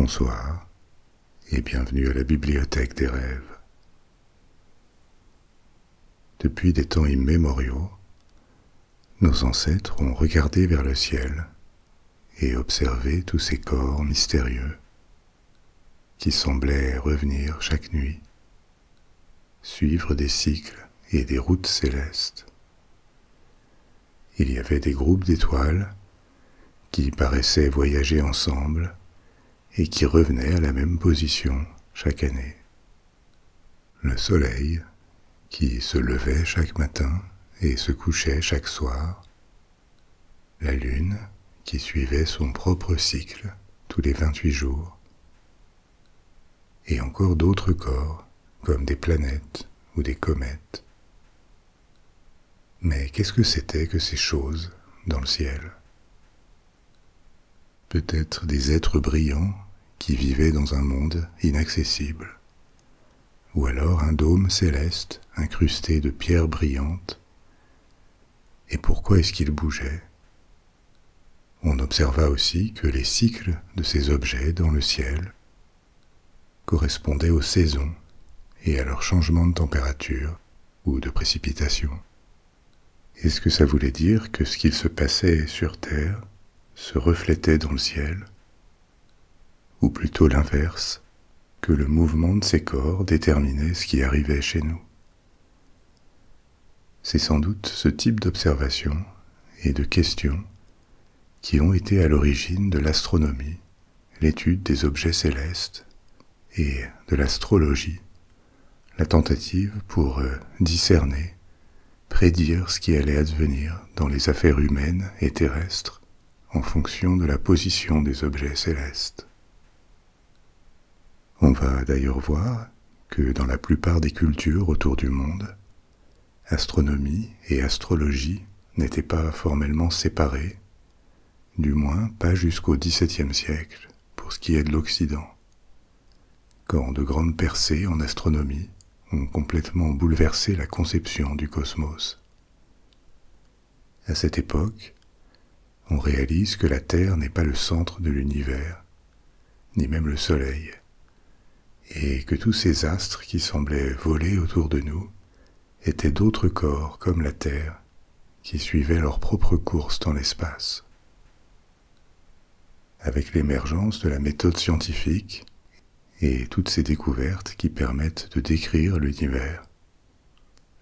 Bonsoir et bienvenue à la bibliothèque des rêves. Depuis des temps immémoriaux, nos ancêtres ont regardé vers le ciel et observé tous ces corps mystérieux qui semblaient revenir chaque nuit, suivre des cycles et des routes célestes. Il y avait des groupes d'étoiles qui paraissaient voyager ensemble et qui revenaient à la même position chaque année. Le soleil, qui se levait chaque matin et se couchait chaque soir. La lune, qui suivait son propre cycle tous les 28 jours. Et encore d'autres corps, comme des planètes ou des comètes. Mais qu'est-ce que c'était que ces choses dans le ciel ? Peut-être des êtres brillants qui vivaient dans un monde inaccessible, ou alors un dôme céleste incrusté de pierres brillantes. Et pourquoi est-ce qu'il bougeait ? On observa aussi que les cycles de ces objets dans le ciel correspondaient aux saisons et à leur changement de température ou de précipitation. Est-ce que ça voulait dire que ce qu'il se passait sur Terre se reflétait dans le ciel ? Ou plutôt l'inverse, que le mouvement de ces corps déterminait ce qui arrivait chez nous ? C'est sans doute ce type d'observation et de questions qui ont été à l'origine de l'astronomie, l'étude des objets célestes, et de l'astrologie, la tentative pour discerner, prédire ce qui allait advenir dans les affaires humaines et terrestres en fonction de la position des objets célestes. On va d'ailleurs voir que dans la plupart des cultures autour du monde, astronomie et astrologie n'étaient pas formellement séparées, du moins pas jusqu'au XVIIe siècle pour ce qui est de l'Occident, quand de grandes percées en astronomie ont complètement bouleversé la conception du cosmos. À cette époque, on réalise que la Terre n'est pas le centre de l'univers, ni même le Soleil, et que tous ces astres qui semblaient voler autour de nous étaient d'autres corps comme la Terre, qui suivaient leur propre course dans l'espace. Avec l'émergence de la méthode scientifique et toutes ces découvertes qui permettent de décrire l'univers,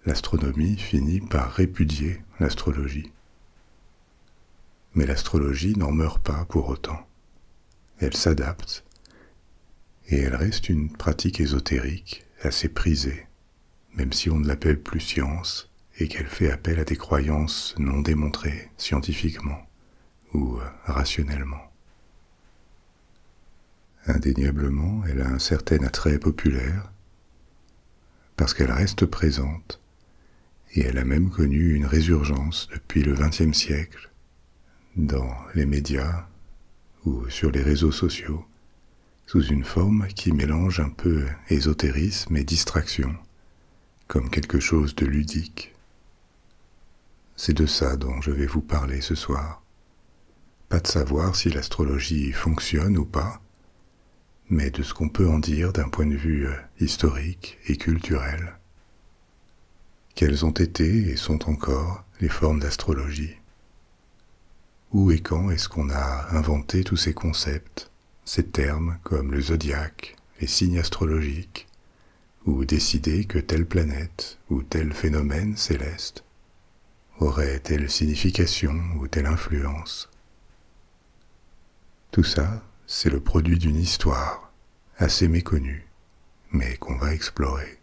l'astronomie finit par répudier l'astrologie. Mais l'astrologie n'en meurt pas pour autant. Elle s'adapte et elle reste une pratique ésotérique assez prisée, même si on ne l'appelle plus science et qu'elle fait appel à des croyances non démontrées scientifiquement ou rationnellement. Indéniablement, elle a un certain attrait populaire parce qu'elle reste présente et elle a même connu une résurgence depuis le XXe siècle dans les médias ou sur les réseaux sociaux sous une forme qui mélange un peu ésotérisme et distraction, comme quelque chose de ludique. C'est de ça dont je vais vous parler ce soir. Pas de savoir si l'astrologie fonctionne ou pas, mais de ce qu'on peut en dire d'un point de vue historique et culturel. Quelles ont été et sont encore les formes d'astrologie ? Où et quand est-ce qu'on a inventé tous ces concepts, ces termes comme le zodiaque, les signes astrologiques, ou décidé que telle planète ou tel phénomène céleste aurait telle signification ou telle influence ? Tout ça, c'est le produit d'une histoire assez méconnue, mais qu'on va explorer.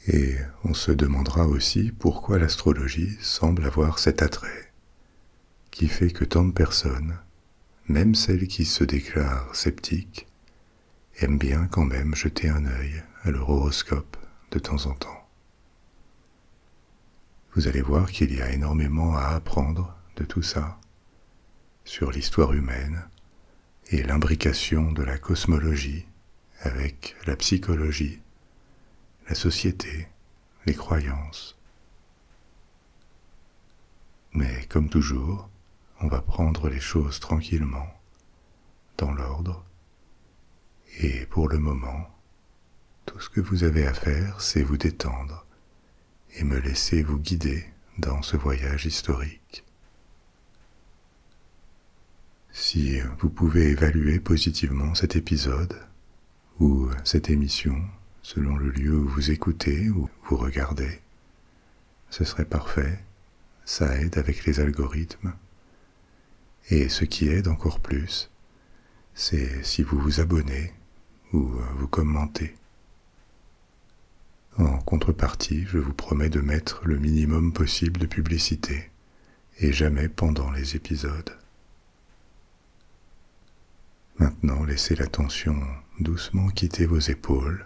Et on se demandera aussi pourquoi l'astrologie semble avoir cet attrait, qui fait que tant de personnes, même celles qui se déclarent sceptiques, aiment bien quand même jeter un œil à leur horoscope de temps en temps. Vous allez voir qu'il y a énormément à apprendre de tout ça, sur l'histoire humaine et l'imbrication de la cosmologie avec la psychologie, la société, les croyances. Mais comme toujours, on va prendre les choses tranquillement dans l'ordre. Et pour le moment, tout ce que vous avez à faire, c'est vous détendre et me laisser vous guider dans ce voyage historique. Si vous pouvez évaluer positivement cet épisode ou cette émission, selon le lieu où vous écoutez ou vous regardez, ce serait parfait, ça aide avec les algorithmes. Et ce qui aide encore plus, c'est si vous vous abonnez ou vous commentez. En contrepartie, je vous promets de mettre le minimum possible de publicité, et jamais pendant les épisodes. Maintenant, laissez la tension doucement quitter vos épaules,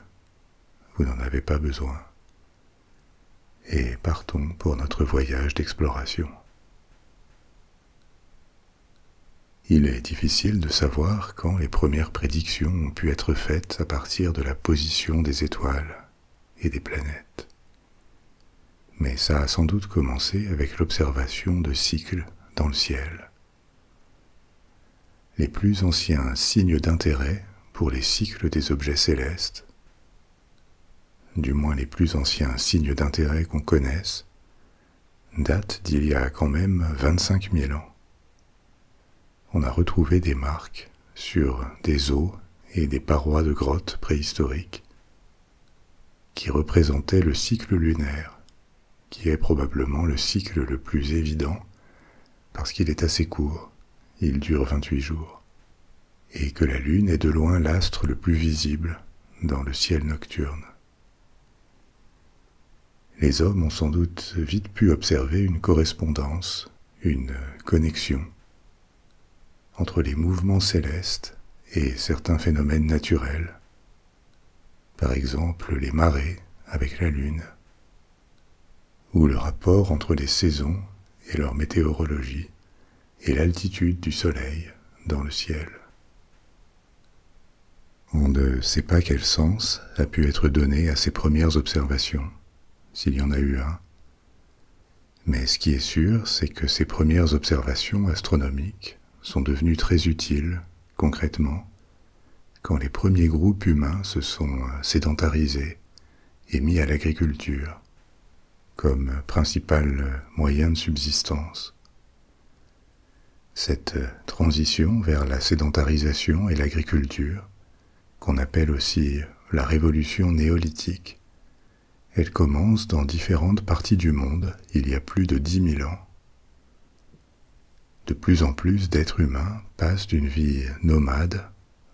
vous n'en avez pas besoin, et partons pour notre voyage d'exploration. Il est difficile de savoir quand les premières prédictions ont pu être faites à partir de la position des étoiles et des planètes. Mais ça a sans doute commencé avec l'observation de cycles dans le ciel. Les plus anciens signes d'intérêt pour les cycles des objets célestes, du moins les plus anciens signes d'intérêt qu'on connaisse, datent d'il y a quand même 25 000 ans. On a retrouvé des marques sur des os et des parois de grottes préhistoriques qui représentaient le cycle lunaire, qui est probablement le cycle le plus évident parce qu'il est assez court, il dure 28 jours, et que la Lune est de loin l'astre le plus visible dans le ciel nocturne. Les hommes ont sans doute vite pu observer une correspondance, une connexion entre les mouvements célestes et certains phénomènes naturels, par exemple les marées avec la Lune, ou le rapport entre les saisons et leur météorologie et l'altitude du Soleil dans le ciel. On ne sait pas quel sens a pu être donné à ces premières observations, s'il y en a eu un, mais ce qui est sûr, c'est que ces premières observations astronomiques sont devenues très utiles, concrètement, quand les premiers groupes humains se sont sédentarisés et mis à l'agriculture comme principal moyen de subsistance. Cette transition vers la sédentarisation et l'agriculture, qu'on appelle aussi la révolution néolithique, elle commence dans différentes parties du monde il y a plus de 10 000 ans. De plus en plus d'êtres humains passent d'une vie nomade,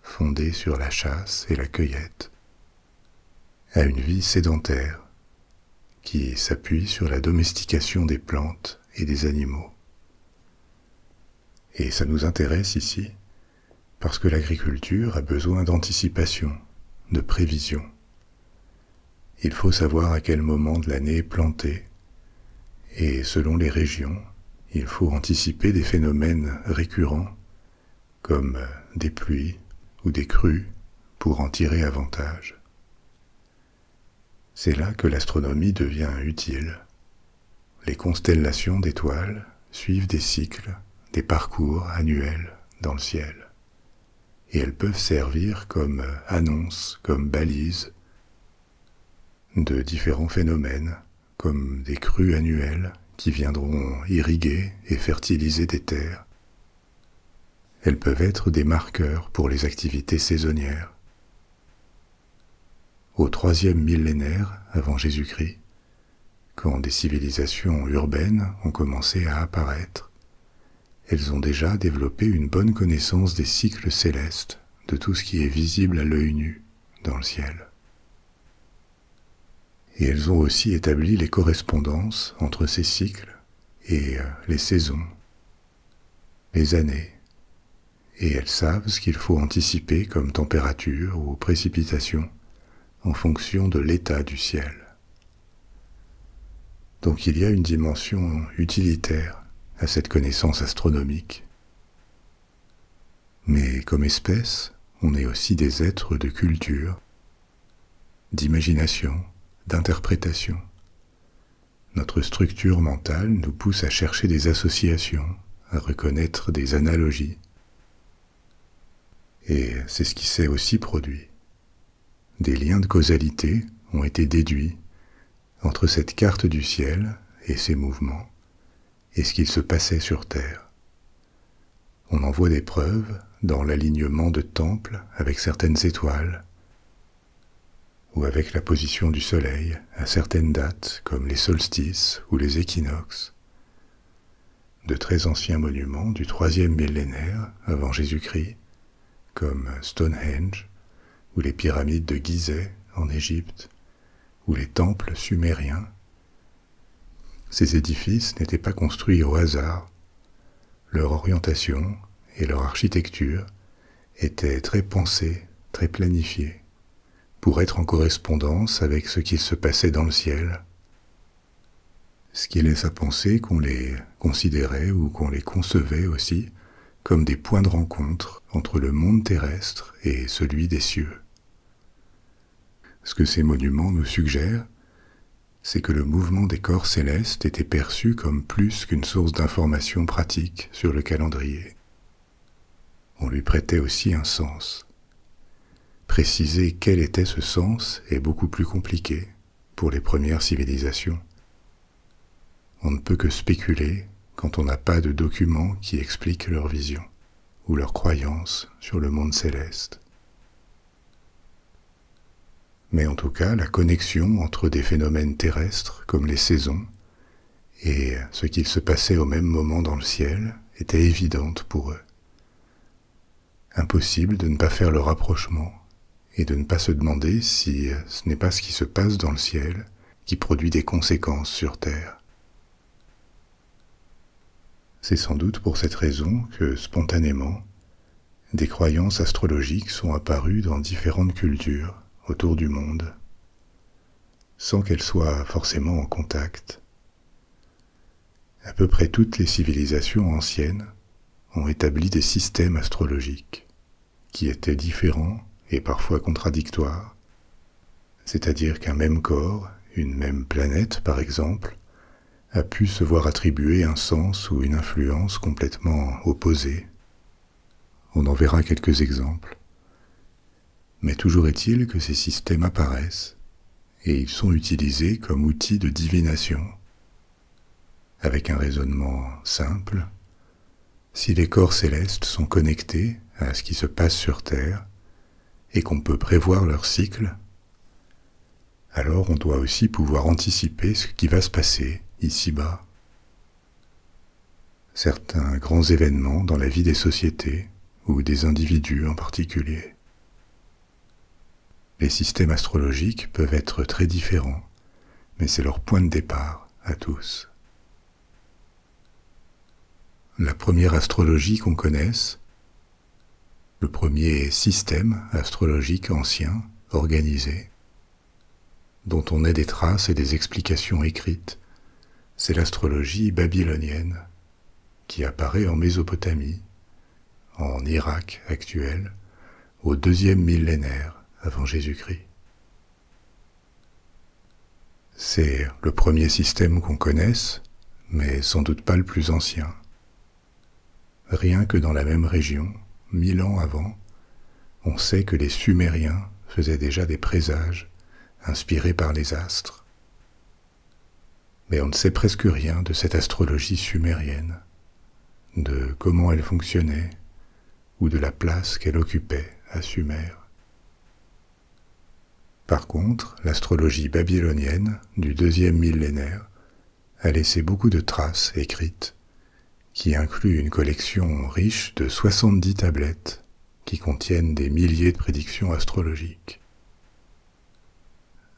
fondée sur la chasse et la cueillette, à une vie sédentaire, qui s'appuie sur la domestication des plantes et des animaux. Et ça nous intéresse ici, parce que l'agriculture a besoin d'anticipation, de prévision. Il faut savoir à quel moment de l'année planter, et selon les régions, il faut anticiper des phénomènes récurrents, comme des pluies ou des crues, pour en tirer avantage. C'est là que l'astronomie devient utile. Les constellations d'étoiles suivent des cycles, des parcours annuels dans le ciel, et elles peuvent servir comme annonces, comme balises de différents phénomènes, comme des crues annuelles qui viendront irriguer et fertiliser des terres. Elles peuvent être des marqueurs pour les activités saisonnières. Au IIIe millénaire avant Jésus-Christ, quand des civilisations urbaines ont commencé à apparaître, elles ont déjà développé une bonne connaissance des cycles célestes, de tout ce qui est visible à l'œil nu dans le ciel. Et elles ont aussi établi les correspondances entre ces cycles et les saisons, les années, et elles savent ce qu'il faut anticiper comme température ou précipitation en fonction de l'état du ciel. Donc il y a une dimension utilitaire à cette connaissance astronomique. Mais comme espèce, on est aussi des êtres de culture, d'imagination, d'interprétation. Notre structure mentale nous pousse à chercher des associations, à reconnaître des analogies. Et c'est ce qui s'est aussi produit. Des liens de causalité ont été déduits entre cette carte du ciel et ses mouvements et ce qu'il se passait sur Terre. On en voit des preuves dans l'alignement de temples avec certaines étoiles ou avec la position du soleil à certaines dates comme les solstices ou les équinoxes. De très anciens monuments du 3e millénaire avant Jésus-Christ, comme Stonehenge ou les pyramides de Gizeh en Égypte ou les temples sumériens. Ces édifices n'étaient pas construits au hasard. Leur orientation et leur architecture étaient très pensées, très planifiées, pour être en correspondance avec ce qu'il se passait dans le ciel, ce qui laisse à penser qu'on les considérait ou qu'on les concevait aussi comme des points de rencontre entre le monde terrestre et celui des cieux. Ce que ces monuments nous suggèrent, c'est que le mouvement des corps célestes était perçu comme plus qu'une source d'information pratique sur le calendrier. On lui prêtait aussi un sens. Préciser quel était ce sens est beaucoup plus compliqué pour les premières civilisations. On ne peut que spéculer quand on n'a pas de documents qui expliquent leur vision ou leur croyance sur le monde céleste. Mais en tout cas, la connexion entre des phénomènes terrestres comme les saisons et ce qu'il se passait au même moment dans le ciel était évidente pour eux. Impossible de ne pas faire le rapprochement et de ne pas se demander si ce n'est pas ce qui se passe dans le ciel qui produit des conséquences sur Terre. C'est sans doute pour cette raison que, spontanément, des croyances astrologiques sont apparues dans différentes cultures autour du monde, sans qu'elles soient forcément en contact. À peu près toutes les civilisations anciennes ont établi des systèmes astrologiques qui étaient différents et parfois contradictoires, c'est-à-dire qu'un même corps, une même planète par exemple, a pu se voir attribuer un sens ou une influence complètement opposés. On en verra quelques exemples. Mais toujours est-il que ces systèmes apparaissent et ils sont utilisés comme outils de divination. Avec un raisonnement simple, si les corps célestes sont connectés à ce qui se passe sur Terre et qu'on peut prévoir leur cycle, alors on doit aussi pouvoir anticiper ce qui va se passer ici-bas. Certains grands événements dans la vie des sociétés ou des individus en particulier. Les systèmes astrologiques peuvent être très différents, mais c'est leur point de départ à tous. La première astrologie qu'on connaisse, le premier système astrologique ancien, organisé, dont on ait des traces et des explications écrites, c'est l'astrologie babylonienne, qui apparaît en Mésopotamie, en Irak actuel, au 2e millénaire avant Jésus-Christ. C'est le premier système qu'on connaisse, mais sans doute pas le plus ancien. Rien que dans la même région, 1000 ans avant, on sait que les Sumériens faisaient déjà des présages inspirés par les astres. Mais on ne sait presque rien de cette astrologie sumérienne, de comment elle fonctionnait, ou de la place qu'elle occupait à Sumer. Par contre, l'astrologie babylonienne du 2e millénaire a laissé beaucoup de traces écrites, qui incluent une collection riche de 70 tablettes qui contiennent des milliers de prédictions astrologiques.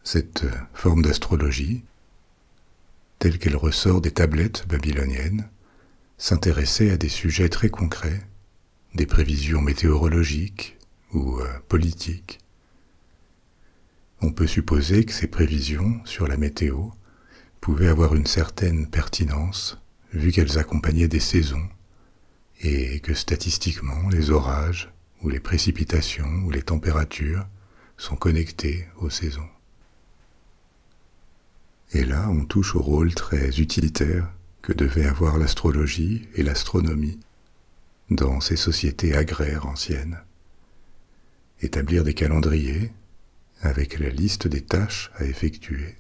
Cette forme d'astrologie, telle qu'elle ressort des tablettes babyloniennes, s'intéressait à des sujets très concrets, des prévisions météorologiques ou politiques. On peut supposer que ces prévisions sur la météo pouvaient avoir une certaine pertinence, vu qu'elles accompagnaient des saisons, et que statistiquement les orages, ou les précipitations, ou les températures sont connectés aux saisons. Et là, on touche au rôle très utilitaire que devaient avoir l'astrologie et l'astronomie dans ces sociétés agraires anciennes, établir des calendriers avec la liste des tâches à effectuer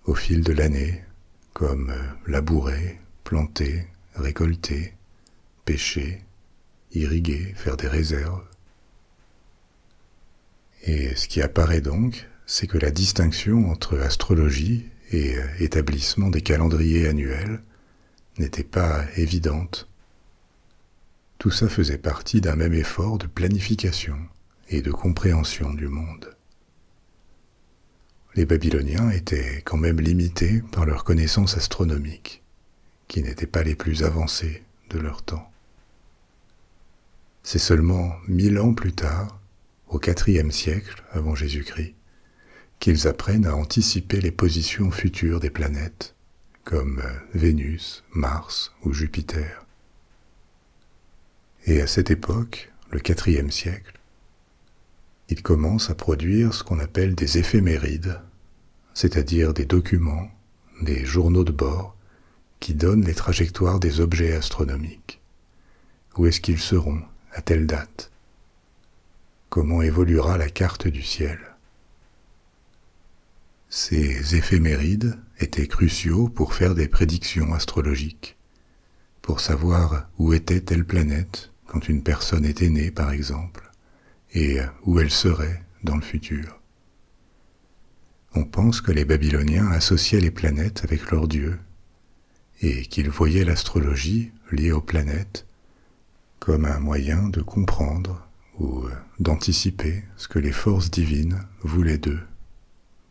au fil de l'année, comme labourer, planter, récolter, pêcher, irriguer, faire des réserves. Et ce qui apparaît donc, c'est que la distinction entre astrologie et établissement des calendriers annuels n'était pas évidente. Tout ça faisait partie d'un même effort de planification et de compréhension du monde. Les Babyloniens étaient quand même limités par leurs connaissances astronomiques, qui n'étaient pas les plus avancées de leur temps. C'est seulement 1000 ans plus tard, au IVe siècle avant Jésus-Christ, qu'ils apprennent à anticiper les positions futures des planètes, comme Vénus, Mars ou Jupiter. Et à cette époque, le IVe siècle, ils commencent à produire ce qu'on appelle des éphémérides, c'est-à-dire des documents, des journaux de bord, qui donnent les trajectoires des objets astronomiques. Où est-ce qu'ils seront à telle date? Comment évoluera la carte du ciel? Ces éphémérides étaient cruciaux pour faire des prédictions astrologiques, pour savoir où était telle planète quand une personne était née, par exemple, et où elle serait dans le futur. On pense que les Babyloniens associaient les planètes avec leurs dieux, et qu'ils voyaient l'astrologie liée aux planètes comme un moyen de comprendre ou d'anticiper ce que les forces divines voulaient d'eux,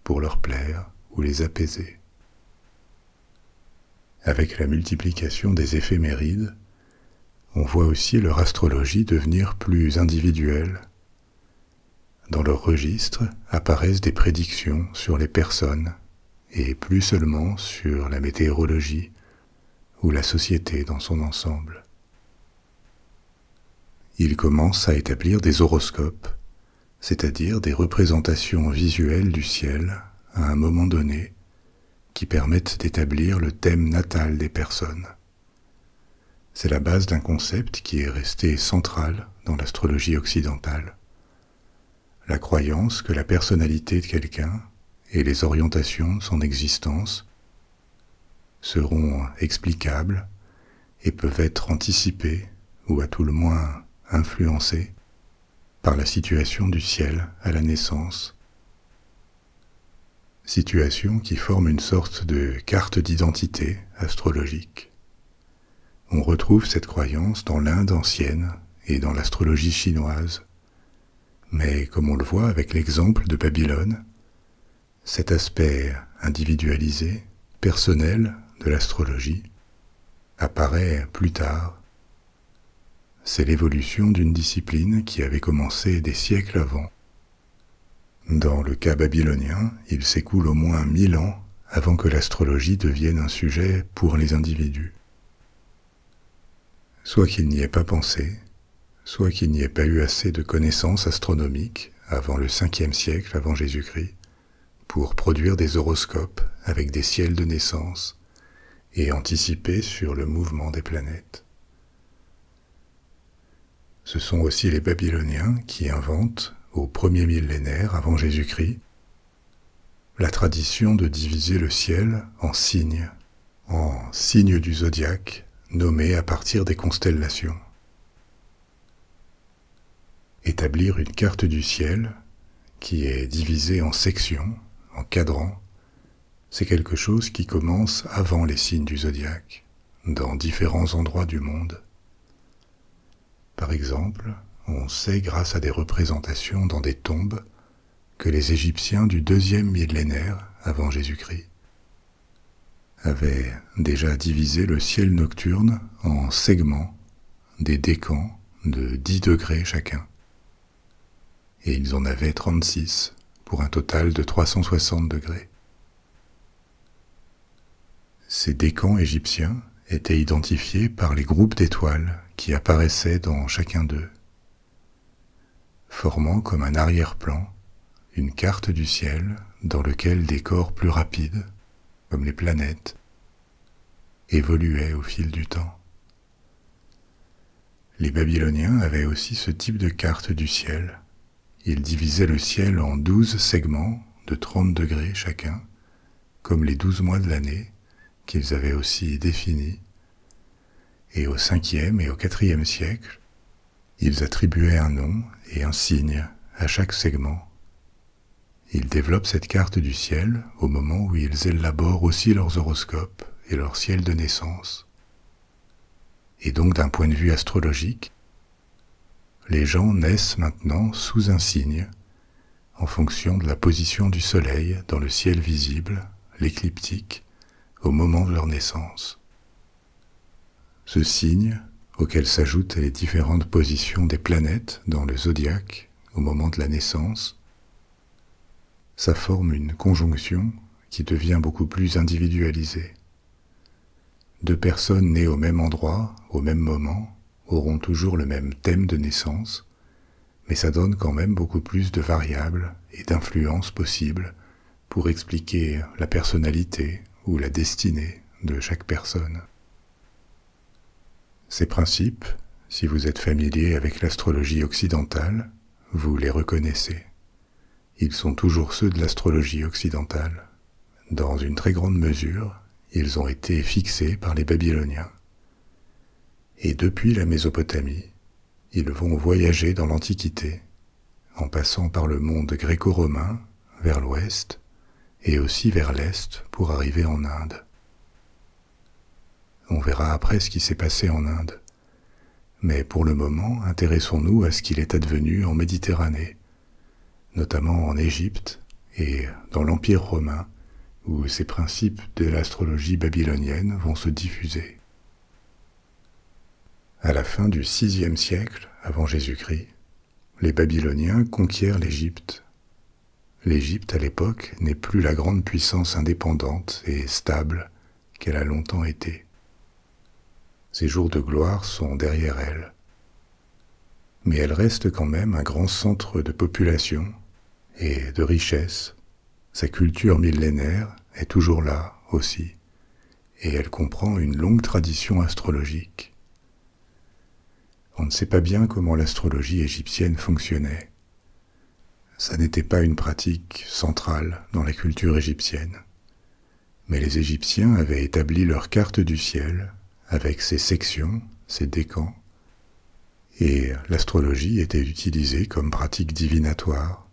pour leur plaire ou les apaiser. Avec la multiplication des éphémérides, on voit aussi leur astrologie devenir plus individuelle. Dans leur registre apparaissent des prédictions sur les personnes, et plus seulement sur la météorologie ou la société dans son ensemble. Ils commencent à établir des horoscopes, c'est-à-dire des représentations visuelles du ciel à un moment donné, qui permettent d'établir le thème natal des personnes. C'est la base d'un concept qui est resté central dans l'astrologie occidentale. La croyance que la personnalité de quelqu'un et les orientations de son existence seront explicables et peuvent être anticipées ou à tout le moins influencées par la situation du ciel à la naissance. Situation qui forme une sorte de carte d'identité astrologique. On retrouve cette croyance dans l'Inde ancienne et dans l'astrologie chinoise. Mais comme on le voit avec l'exemple de Babylone, cet aspect individualisé, personnel de l'astrologie apparaît plus tard. C'est l'évolution d'une discipline qui avait commencé des siècles avant. Dans le cas babylonien, il s'écoule au moins 1000 ans avant que l'astrologie devienne un sujet pour les individus. Soit qu'il n'y ait pas pensé, soit qu'il n'y ait pas eu assez de connaissances astronomiques avant le 5e siècle avant Jésus-Christ pour produire des horoscopes avec des ciels de naissance et anticiper sur le mouvement des planètes. Ce sont aussi les Babyloniens qui inventent, au 1er millénaire avant Jésus-Christ, la tradition de diviser le ciel en signes du zodiaque nommés à partir des constellations. Établir une carte du ciel qui est divisée en sections, en cadrans, c'est quelque chose qui commence avant les signes du zodiaque, dans différents endroits du monde. Par exemple, on sait grâce à des représentations dans des tombes que les Égyptiens du 2e millénaire avant Jésus-Christ avaient déjà divisé le ciel nocturne en segments, des décans de 10 degrés chacun. Et ils en avaient 36, pour un total de 360 degrés. Ces décans égyptiens étaient identifiés par les groupes d'étoiles qui apparaissaient dans chacun d'eux, formant comme un arrière-plan une carte du ciel dans lequel des corps plus rapides, comme les planètes, évoluaient au fil du temps. Les Babyloniens avaient aussi ce type de carte du ciel. Ils divisaient le ciel en 12 segments de 30 degrés chacun, comme les 12 mois de l'année, qu'ils avaient aussi définis. Et au 5e et au 4e siècle, ils attribuaient un nom et un signe à chaque segment. Ils développent cette carte du ciel au moment où ils élaborent aussi leurs horoscopes et leur ciel de naissance. Et donc d'un point de vue astrologique, les gens naissent maintenant sous un signe, en fonction de la position du soleil dans le ciel visible, l'écliptique, au moment de leur naissance. Ce signe, auquel s'ajoutent les différentes positions des planètes dans le zodiaque au moment de la naissance, ça forme une conjonction qui devient beaucoup plus individualisée. Deux personnes nées au même endroit, au même moment, auront toujours le même thème de naissance, mais ça donne quand même beaucoup plus de variables et d'influences possibles pour expliquer la personnalité ou la destinée de chaque personne. Ces principes, si vous êtes familier avec l'astrologie occidentale, vous les reconnaissez. Ils sont toujours ceux de l'astrologie occidentale. Dans une très grande mesure, ils ont été fixés par les Babyloniens. Et depuis la Mésopotamie, ils vont voyager dans l'Antiquité, en passant par le monde gréco-romain vers l'ouest et aussi vers l'est pour arriver en Inde. On verra après ce qui s'est passé en Inde. Mais pour le moment, intéressons-nous à ce qu'il est advenu en Méditerranée, notamment en Égypte et dans l'Empire romain, où ces principes de l'astrologie babylonienne vont se diffuser. À la fin du VIe siècle avant Jésus-Christ, les Babyloniens conquièrent l'Égypte. L'Égypte à l'époque n'est plus la grande puissance indépendante et stable qu'elle a longtemps été. Ses jours de gloire sont derrière elle. Mais elle reste quand même un grand centre de population et de richesse. Sa culture millénaire est toujours là aussi, et elle comprend une longue tradition astrologique. On ne sait pas bien comment l'astrologie égyptienne fonctionnait. Ça n'était pas une pratique centrale dans la culture égyptienne. Mais les Égyptiens avaient établi leur carte du ciel avec ses sections, ses décans, et l'astrologie était utilisée comme pratique divinatoire,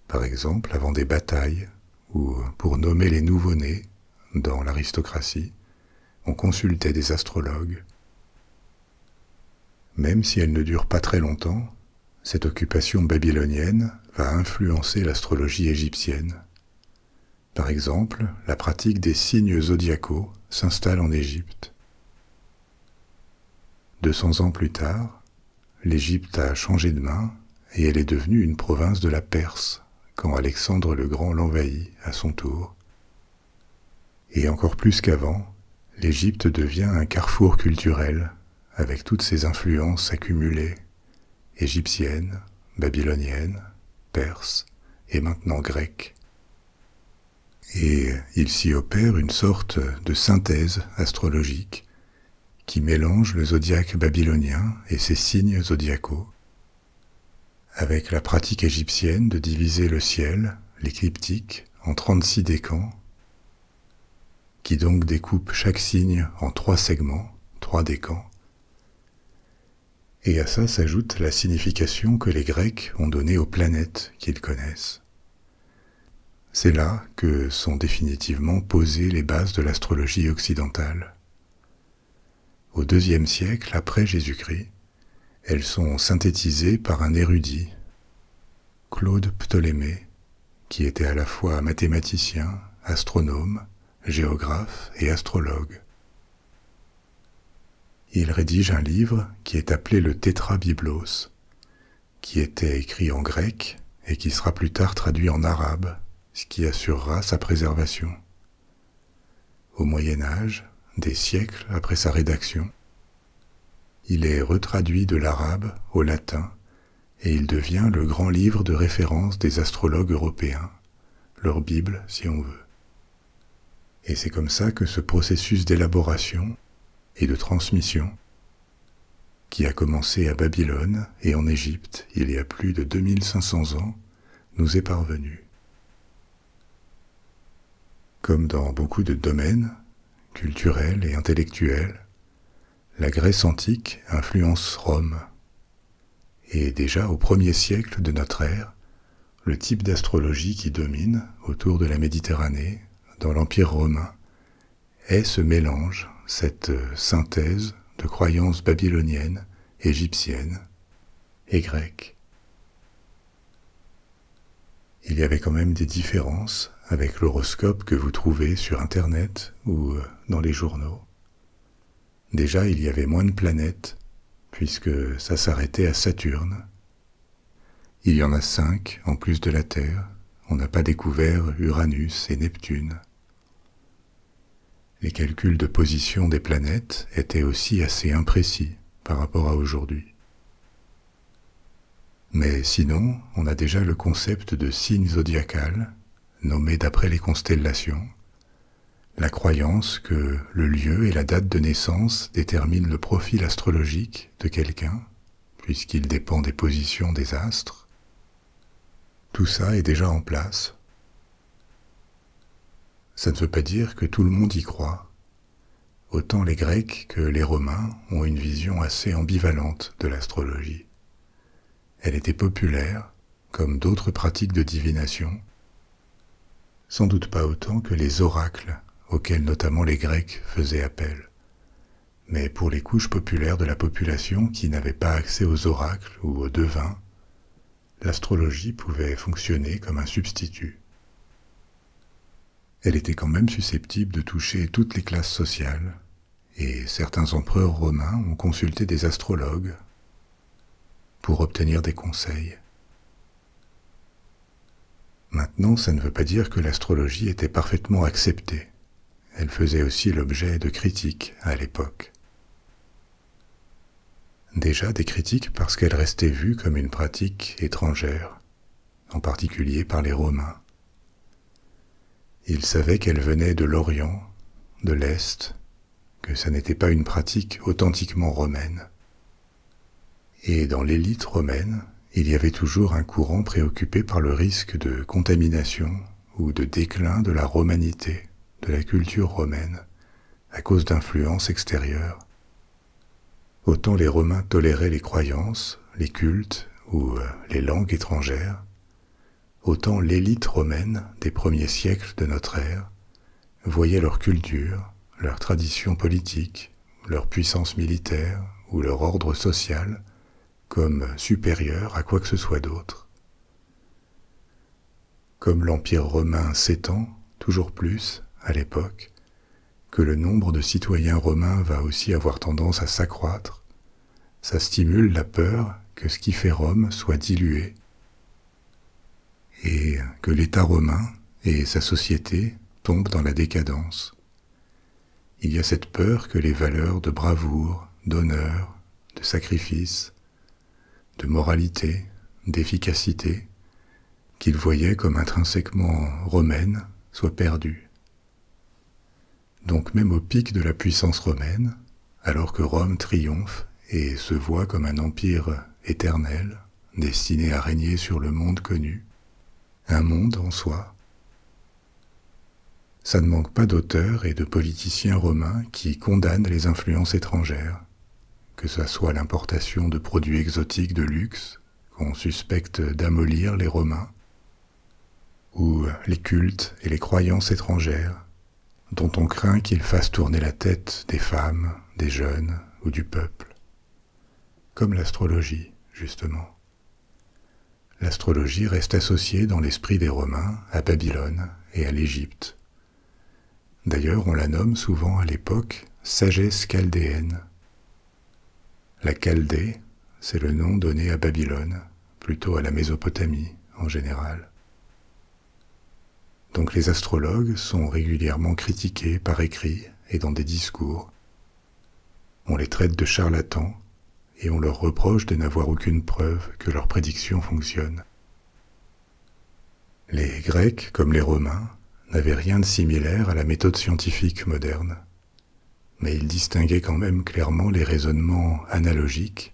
par exemple avant des batailles ou pour nommer les nouveau-nés dans l'aristocratie, on consultait des astrologues. Même si elle ne dure pas très longtemps, cette occupation babylonienne va influencer l'astrologie égyptienne. Par exemple, la pratique des signes zodiacaux s'installe en Égypte. 200 ans plus tard, l'Égypte a changé de main et elle est devenue une province de la Perse quand Alexandre le Grand l'envahit à son tour. Et encore plus qu'avant, l'Égypte devient un carrefour culturel avec toutes ses influences accumulées, égyptiennes, babyloniennes, perses et maintenant grecques. Et il s'y opère une sorte de synthèse astrologique qui mélange le zodiaque babylonien et ses signes zodiacaux, avec la pratique égyptienne de diviser le ciel, l'écliptique, en 36 décans, qui donc découpe chaque signe en 3 segments, 3 décans. Et à ça s'ajoute la signification que les Grecs ont donnée aux planètes qu'ils connaissent. C'est là que sont définitivement posées les bases de l'astrologie occidentale. Au IIe siècle après Jésus-Christ, elles sont synthétisées par un érudit, Claude Ptolémée, qui était à la fois mathématicien, astronome, géographe et astrologue. Il rédige un livre qui est appelé le Tétrabiblos, qui était écrit en grec et qui sera plus tard traduit en arabe, ce qui assurera sa préservation. Au Moyen-Âge, des siècles après sa rédaction, il est retraduit de l'arabe au latin et il devient le grand livre de référence des astrologues européens, leur Bible si on veut. Et c'est comme ça que ce processus d'élaboration et de transmission, qui a commencé à Babylone et en Égypte il y a plus de 2500 ans, nous est parvenu. Comme dans beaucoup de domaines, culturels et intellectuels, la Grèce antique influence Rome. Et déjà au 1er siècle de notre ère, le type d'astrologie qui domine autour de la Méditerranée, dans l'Empire romain, est ce mélange, cette synthèse de croyances babyloniennes, égyptiennes et grecques. Il y avait quand même des différences avec l'horoscope que vous trouvez sur Internet ou dans les journaux. Déjà, il y avait moins de planètes, puisque ça s'arrêtait à Saturne. Il y en a 5 en plus de la Terre. On n'a pas découvert Uranus et Neptune. Les calculs de position des planètes étaient aussi assez imprécis par rapport à aujourd'hui. Mais sinon, on a déjà le concept de signe zodiacal, nommé d'après les constellations, la croyance que le lieu et la date de naissance déterminent le profil astrologique de quelqu'un, puisqu'il dépend des positions des astres. Tout ça est déjà en place. Ça ne veut pas dire que tout le monde y croit. Autant les Grecs que les Romains ont une vision assez ambivalente de l'astrologie. Elle était populaire, comme d'autres pratiques de divination, sans doute pas autant que les oracles, auxquels notamment les Grecs faisaient appel. Mais pour les couches populaires de la population qui n'avaient pas accès aux oracles ou aux devins, l'astrologie pouvait fonctionner comme un substitut. Elle était quand même susceptible de toucher toutes les classes sociales, et certains empereurs romains ont consulté des astrologues pour obtenir des conseils. Maintenant, ça ne veut pas dire que l'astrologie était parfaitement acceptée. Elle faisait aussi l'objet de critiques à l'époque. Déjà des critiques parce qu'elle restait vue comme une pratique étrangère, en particulier par les Romains. Ils savaient qu'elle venait de l'Orient, de l'Est, que ça n'était pas une pratique authentiquement romaine. Et dans l'élite romaine, il y avait toujours un courant préoccupé par le risque de contamination ou de déclin de la romanité, de la culture romaine, à cause d'influences extérieures. Autant les Romains toléraient les croyances, les cultes ou les langues étrangères, autant l'élite romaine des premiers siècles de notre ère voyait leur culture, leur tradition politique, leur puissance militaire ou leur ordre social comme supérieure à quoi que ce soit d'autre. Comme l'Empire romain s'étend toujours plus à l'époque, que le nombre de citoyens romains va aussi avoir tendance à s'accroître, ça stimule la peur que ce qui fait Rome soit dilué et que l'État romain et sa société tombent dans la décadence. Il y a cette peur que les valeurs de bravoure, d'honneur, de sacrifice, de moralité, d'efficacité, qu'ils voyaient comme intrinsèquement romaines, soient perdues. Donc même au pic de la puissance romaine, alors que Rome triomphe et se voit comme un empire éternel, destiné à régner sur le monde connu, un monde en soi, ça ne manque pas d'auteurs et de politiciens romains qui condamnent les influences étrangères, que ce soit l'importation de produits exotiques de luxe, qu'on suspecte d'amollir les Romains, ou les cultes et les croyances étrangères, dont on craint qu'ils fassent tourner la tête des femmes, des jeunes ou du peuple. Comme l'astrologie, justement. L'astrologie reste associée dans l'esprit des Romains à Babylone et à l'Égypte. D'ailleurs, on la nomme souvent à l'époque sagesse chaldéenne. La Chaldée, c'est le nom donné à Babylone, plutôt à la Mésopotamie en général. Donc les astrologues sont régulièrement critiqués par écrit et dans des discours. On les traite de charlatans et on leur reproche de n'avoir aucune preuve que leurs prédictions fonctionnent. Les Grecs, comme les Romains, n'avaient rien de similaire à la méthode scientifique moderne. mais il distinguait quand même clairement les raisonnements analogiques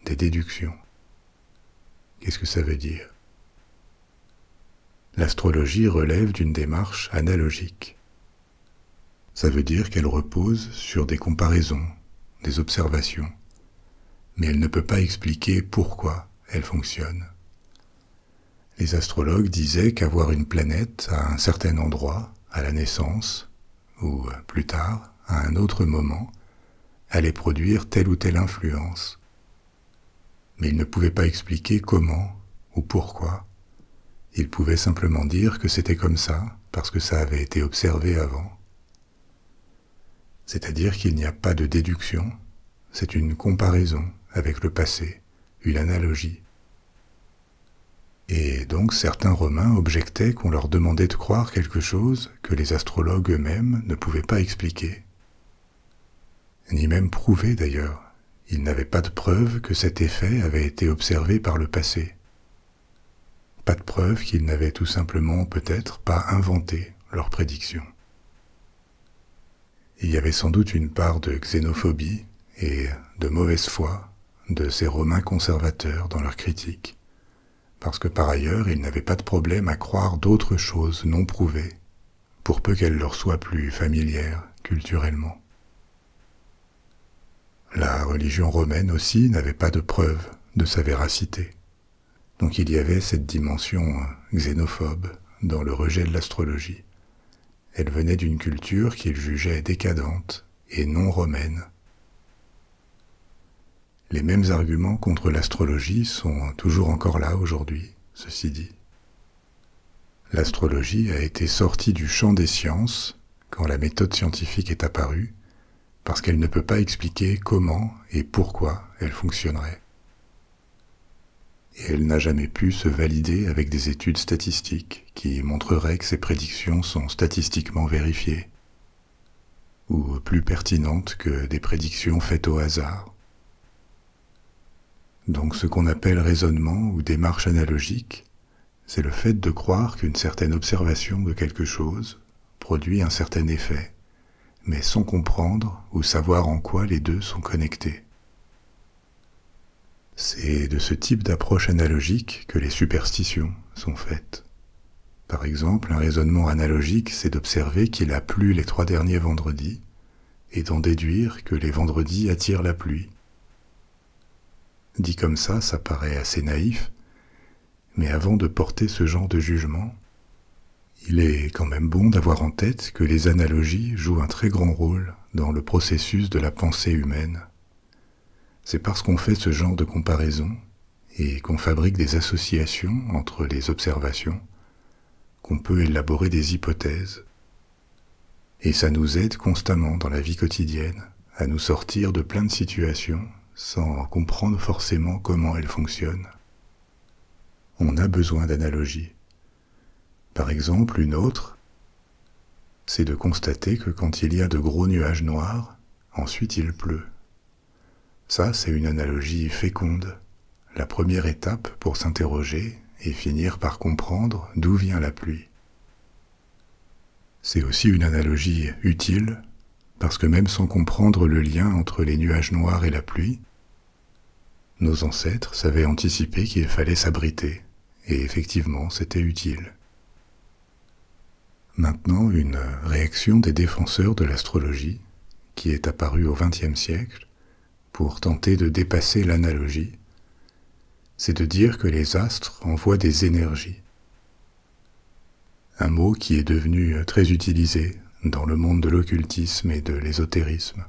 des déductions. Qu'est-ce que ça veut dire ? L'astrologie relève d'une démarche analogique. Ça veut dire qu'elle repose sur des comparaisons, des observations, mais elle ne peut pas expliquer pourquoi elle fonctionne. Les astrologues disaient qu'avoir une planète à un certain endroit, à la naissance, ou plus tard, à un autre moment, allait produire telle ou telle influence. Mais ils ne pouvaient pas expliquer comment ou pourquoi. Ils pouvaient simplement dire que c'était comme ça, parce que ça avait été observé avant. C'est-à-dire qu'il n'y a pas de déduction, c'est une comparaison avec le passé, une analogie. Et donc certains Romains objectaient qu'on leur demandait de croire quelque chose que les astrologues eux-mêmes ne pouvaient pas expliquer. Ni même prouver d'ailleurs. Ils n'avaient pas de preuve que cet effet avait été observé par le passé. Pas de preuve qu'ils n'avaient tout simplement peut-être pas inventé leurs prédictions. Il y avait sans doute une part de xénophobie et de mauvaise foi de ces Romains conservateurs dans leur critique, parce que par ailleurs ils n'avaient pas de problème à croire d'autres choses non prouvées, pour peu qu'elles leur soient plus familières culturellement. La religion romaine aussi n'avait pas de preuve de sa véracité. Donc il y avait cette dimension xénophobe dans le rejet de l'astrologie. Elle venait d'une culture qu'ils jugeaient décadente et non romaine. Les mêmes arguments contre l'astrologie sont toujours encore là aujourd'hui, ceci dit. L'astrologie a été sortie du champ des sciences quand la méthode scientifique est apparue, parce qu'elle ne peut pas expliquer comment et pourquoi elle fonctionnerait. Et elle n'a jamais pu se valider avec des études statistiques qui montreraient que ces prédictions sont statistiquement vérifiées, ou plus pertinentes que des prédictions faites au hasard. Donc ce qu'on appelle raisonnement ou démarche analogique, c'est le fait de croire qu'une certaine observation de quelque chose produit un certain effet, mais sans comprendre ou savoir en quoi les deux sont connectés. C'est de ce type d'approche analogique que les superstitions sont faites. Par exemple, un raisonnement analogique, c'est d'observer qu'il a plu les 3 derniers vendredis et d'en déduire que les vendredis attirent la pluie. Dit comme ça paraît assez naïf, mais avant de porter ce genre de jugement, il est quand même bon d'avoir en tête que les analogies jouent un très grand rôle dans le processus de la pensée humaine. C'est parce qu'on fait ce genre de comparaison et qu'on fabrique des associations entre les observations qu'on peut élaborer des hypothèses. Et ça nous aide constamment dans la vie quotidienne à nous sortir de plein de situations sans comprendre forcément comment elles fonctionnent. On a besoin d'analogies. Par exemple, une autre, c'est de constater que quand il y a de gros nuages noirs, ensuite il pleut. Ça, c'est une analogie féconde, la première étape pour s'interroger et finir par comprendre d'où vient la pluie. C'est aussi une analogie utile, parce que même sans comprendre le lien entre les nuages noirs et la pluie, nos ancêtres savaient anticiper qu'il fallait s'abriter, et effectivement, c'était utile. Maintenant, une réaction des défenseurs de l'astrologie, qui est apparue au XXe siècle, pour tenter de dépasser l'analogie, c'est de dire que les astres envoient des énergies. Un mot qui est devenu très utilisé dans le monde de l'occultisme et de l'ésotérisme.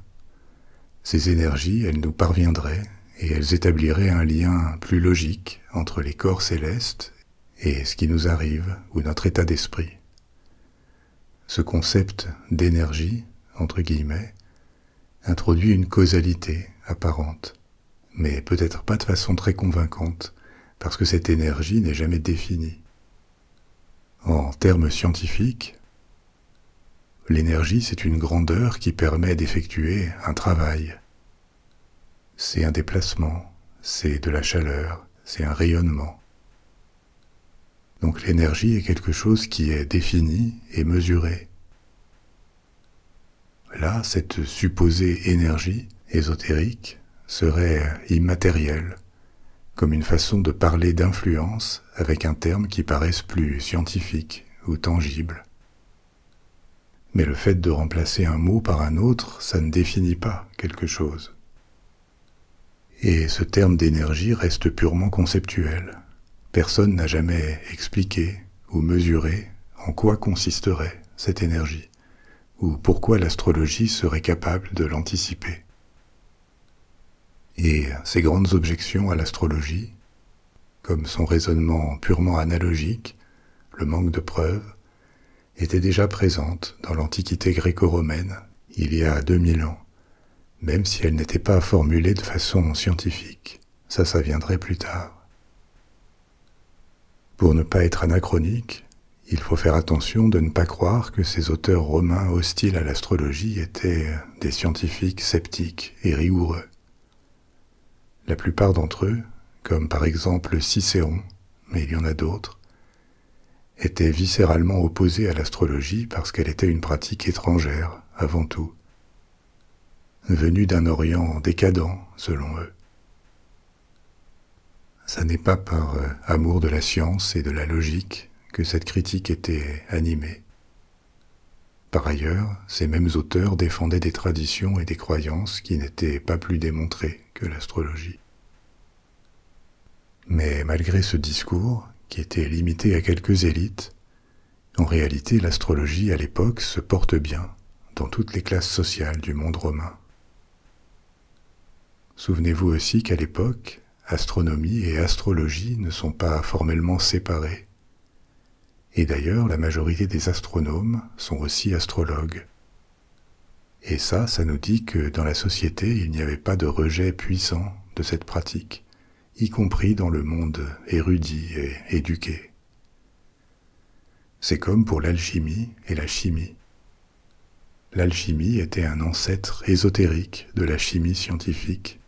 Ces énergies, elles nous parviendraient et elles établiraient un lien plus logique entre les corps célestes et ce qui nous arrive ou notre état d'esprit. Ce concept d'énergie, entre guillemets, introduit une causalité apparente, mais peut-être pas de façon très convaincante, parce que cette énergie n'est jamais définie. En termes scientifiques, l'énergie, c'est une grandeur qui permet d'effectuer un travail. C'est un déplacement, c'est de la chaleur, c'est un rayonnement. Donc l'énergie est quelque chose qui est défini et mesuré. là, cette supposée énergie ésotérique serait immatérielle, comme une façon de parler d'influence avec un terme qui paraisse plus scientifique ou tangible. Mais le fait de remplacer un mot par un autre, ça ne définit pas quelque chose. Et ce terme d'énergie reste purement conceptuel. Personne n'a jamais expliqué ou mesuré en quoi consisterait cette énergie, ou pourquoi l'astrologie serait capable de l'anticiper. Et ces grandes objections à l'astrologie, comme son raisonnement purement analogique, le manque de preuves, étaient déjà présentes dans l'Antiquité gréco-romaine il y a 2000 ans, même si elles n'étaient pas formulées de façon scientifique. Ça viendrait plus tard. Pour ne pas être anachronique, il faut faire attention de ne pas croire que ces auteurs romains hostiles à l'astrologie étaient des scientifiques sceptiques et rigoureux. La plupart d'entre eux, comme par exemple Cicéron, mais il y en a d'autres, étaient viscéralement opposés à l'astrologie parce qu'elle était une pratique étrangère, avant tout, venue d'un Orient décadent, selon eux. Ça n'est pas par amour de la science et de la logique que cette critique était animée. Par ailleurs, ces mêmes auteurs défendaient des traditions et des croyances qui n'étaient pas plus démontrées que l'astrologie. Mais malgré ce discours, qui était limité à quelques élites, en réalité l'astrologie à l'époque se porte bien dans toutes les classes sociales du monde romain. Souvenez-vous aussi qu'à l'époque, astronomie et astrologie ne sont pas formellement séparées. Et d'ailleurs, la majorité des astronomes sont aussi astrologues. Et ça nous dit que dans la société, il n'y avait pas de rejet puissant de cette pratique, y compris dans le monde érudit et éduqué. C'est comme pour l'alchimie et la chimie. L'alchimie était un ancêtre ésotérique de la chimie scientifique.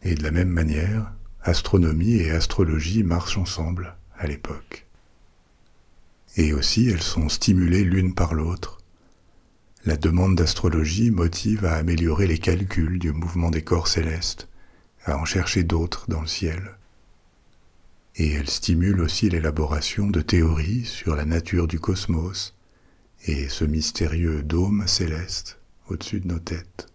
Et de la même manière, astronomie et astrologie marchent ensemble à l'époque. Et aussi, elles sont stimulées l'une par l'autre. La demande d'astrologie motive à améliorer les calculs du mouvement des corps célestes, à en chercher d'autres dans le ciel. Et elle stimule aussi l'élaboration de théories sur la nature du cosmos et ce mystérieux dôme céleste au-dessus de nos têtes.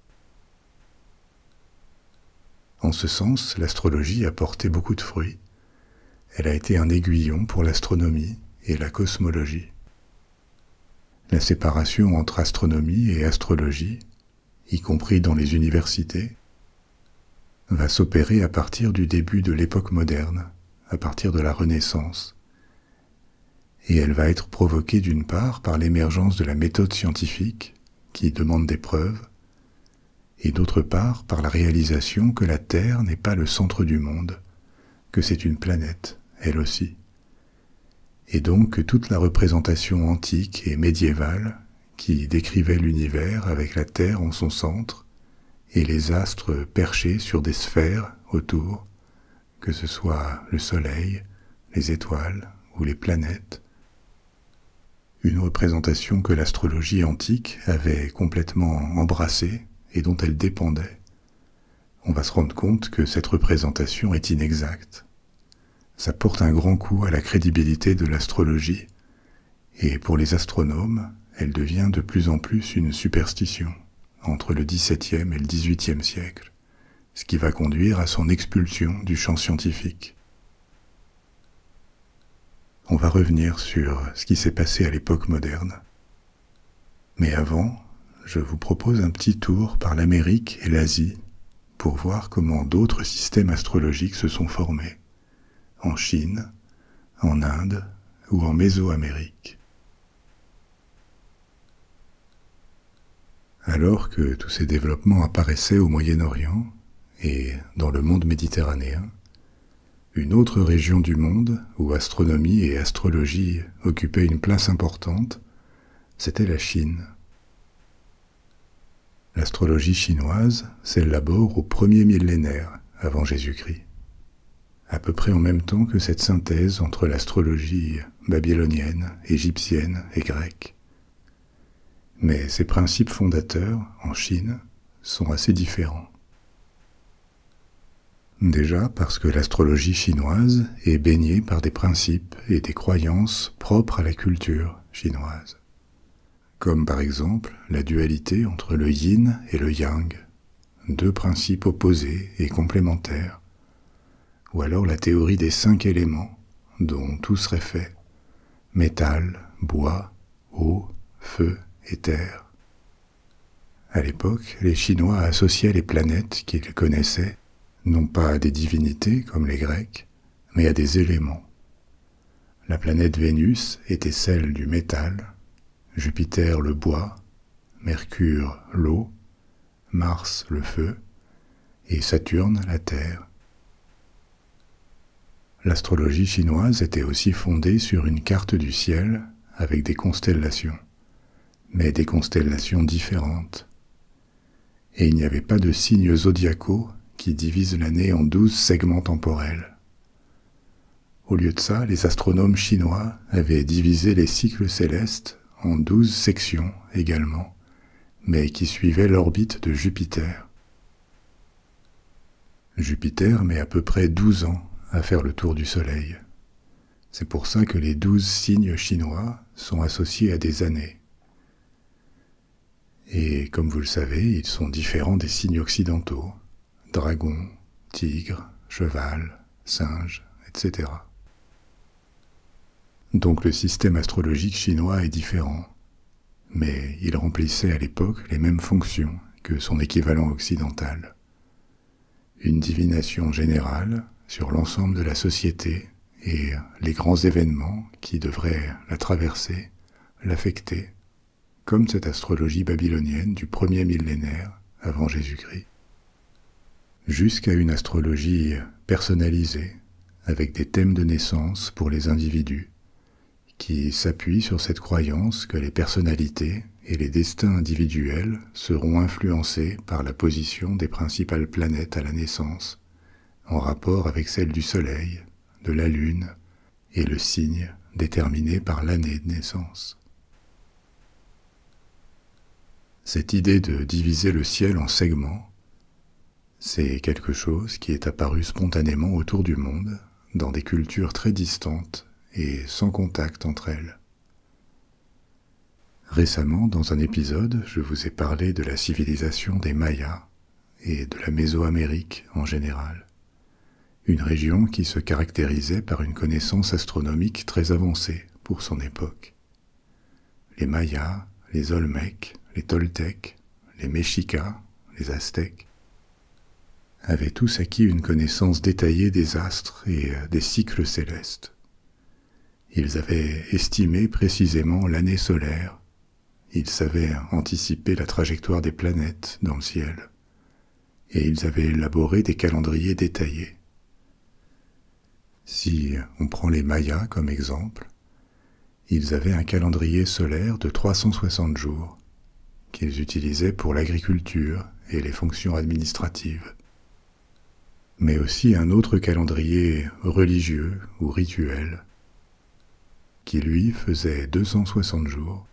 En ce sens, l'astrologie a porté beaucoup de fruits. Elle a été un aiguillon pour l'astronomie et la cosmologie. La séparation entre astronomie et astrologie, y compris dans les universités, va s'opérer à partir du début de l'époque moderne, à partir de la Renaissance. Et elle va être provoquée d'une part par l'émergence de la méthode scientifique, qui demande des preuves, et d'autre part par la réalisation que la Terre n'est pas le centre du monde, que c'est une planète, elle aussi. Et donc que toute la représentation antique et médiévale, qui décrivait l'univers avec la Terre en son centre, et les astres perchés sur des sphères autour, que ce soit le Soleil, les étoiles ou les planètes, une représentation que l'astrologie antique avait complètement embrassée et dont elle dépendait, on va se rendre compte que cette représentation est inexacte. Ça porte un grand coup à la crédibilité de l'astrologie, et pour les astronomes, elle devient de plus en plus une superstition entre le XVIIe et le XVIIIe siècle, ce qui va conduire à son expulsion du champ scientifique. On va revenir sur ce qui s'est passé à l'époque moderne. Mais avant, je vous propose un petit tour par l'Amérique et l'Asie pour voir comment d'autres systèmes astrologiques se sont formés, en Chine, en Inde ou en Mésoamérique. Alors que tous ces développements apparaissaient au Moyen-Orient et dans le monde méditerranéen, une autre région du monde où astronomie et astrologie occupaient une place importante, c'était la Chine. L'astrologie chinoise s'élabore au premier millénaire avant Jésus-Christ, à peu près en même temps que cette synthèse entre l'astrologie babylonienne, égyptienne et grecque. Mais ces principes fondateurs, en Chine, sont assez différents. Déjà parce que l'astrologie chinoise est baignée par des principes et des croyances propres à la culture chinoise. Comme par exemple la dualité entre le yin et le yang, deux principes opposés et complémentaires, ou alors la théorie des 5 éléments dont tout serait fait, métal, bois, eau, feu et terre. À l'époque, les Chinois associaient les planètes qu'ils connaissaient non pas à des divinités comme les Grecs, mais à des éléments. La planète Vénus était celle du métal, Jupiter le bois, Mercure l'eau, Mars le feu et Saturne la terre. L'astrologie chinoise était aussi fondée sur une carte du ciel avec des constellations, mais des constellations différentes. Et il n'y avait pas de signes zodiacaux qui divisent l'année en 12 segments temporels. Au lieu de ça, les astronomes chinois avaient divisé les cycles célestes en 12 sections également, mais qui suivaient l'orbite de Jupiter. Jupiter met à peu près 12 ans à faire le tour du Soleil. C'est pour ça que les 12 signes chinois sont associés à des années. Et comme vous le savez, ils sont différents des signes occidentaux, dragon, tigre, cheval, singe, etc. Donc le système astrologique chinois est différent, mais il remplissait à l'époque les mêmes fonctions que son équivalent occidental. Une divination générale sur l'ensemble de la société et les grands événements qui devraient la traverser, l'affecter, comme cette astrologie babylonienne du premier millénaire avant Jésus-Christ, jusqu'à une astrologie personnalisée avec des thèmes de naissance pour les individus qui s'appuie sur cette croyance que les personnalités et les destins individuels seront influencés par la position des principales planètes à la naissance, en rapport avec celle du Soleil, de la Lune et le signe déterminé par l'année de naissance. Cette idée de diviser le ciel en segments, c'est quelque chose qui est apparu spontanément autour du monde, dans des cultures très distantes et sans contact entre elles. Récemment, dans un épisode, je vous ai parlé de la civilisation des Mayas et de la Mésoamérique en général, une région qui se caractérisait par une connaissance astronomique très avancée pour son époque. Les Mayas, les Olmèques, les Toltèques, les Mexicas, les Aztèques, avaient tous acquis une connaissance détaillée des astres et des cycles célestes. Ils avaient estimé précisément l'année solaire, ils savaient anticiper la trajectoire des planètes dans le ciel, et ils avaient élaboré des calendriers détaillés. Si on prend les Mayas comme exemple, ils avaient un calendrier solaire de 360 jours, qu'ils utilisaient pour l'agriculture et les fonctions administratives, mais aussi un autre calendrier religieux ou rituel, qui lui faisait 260 jours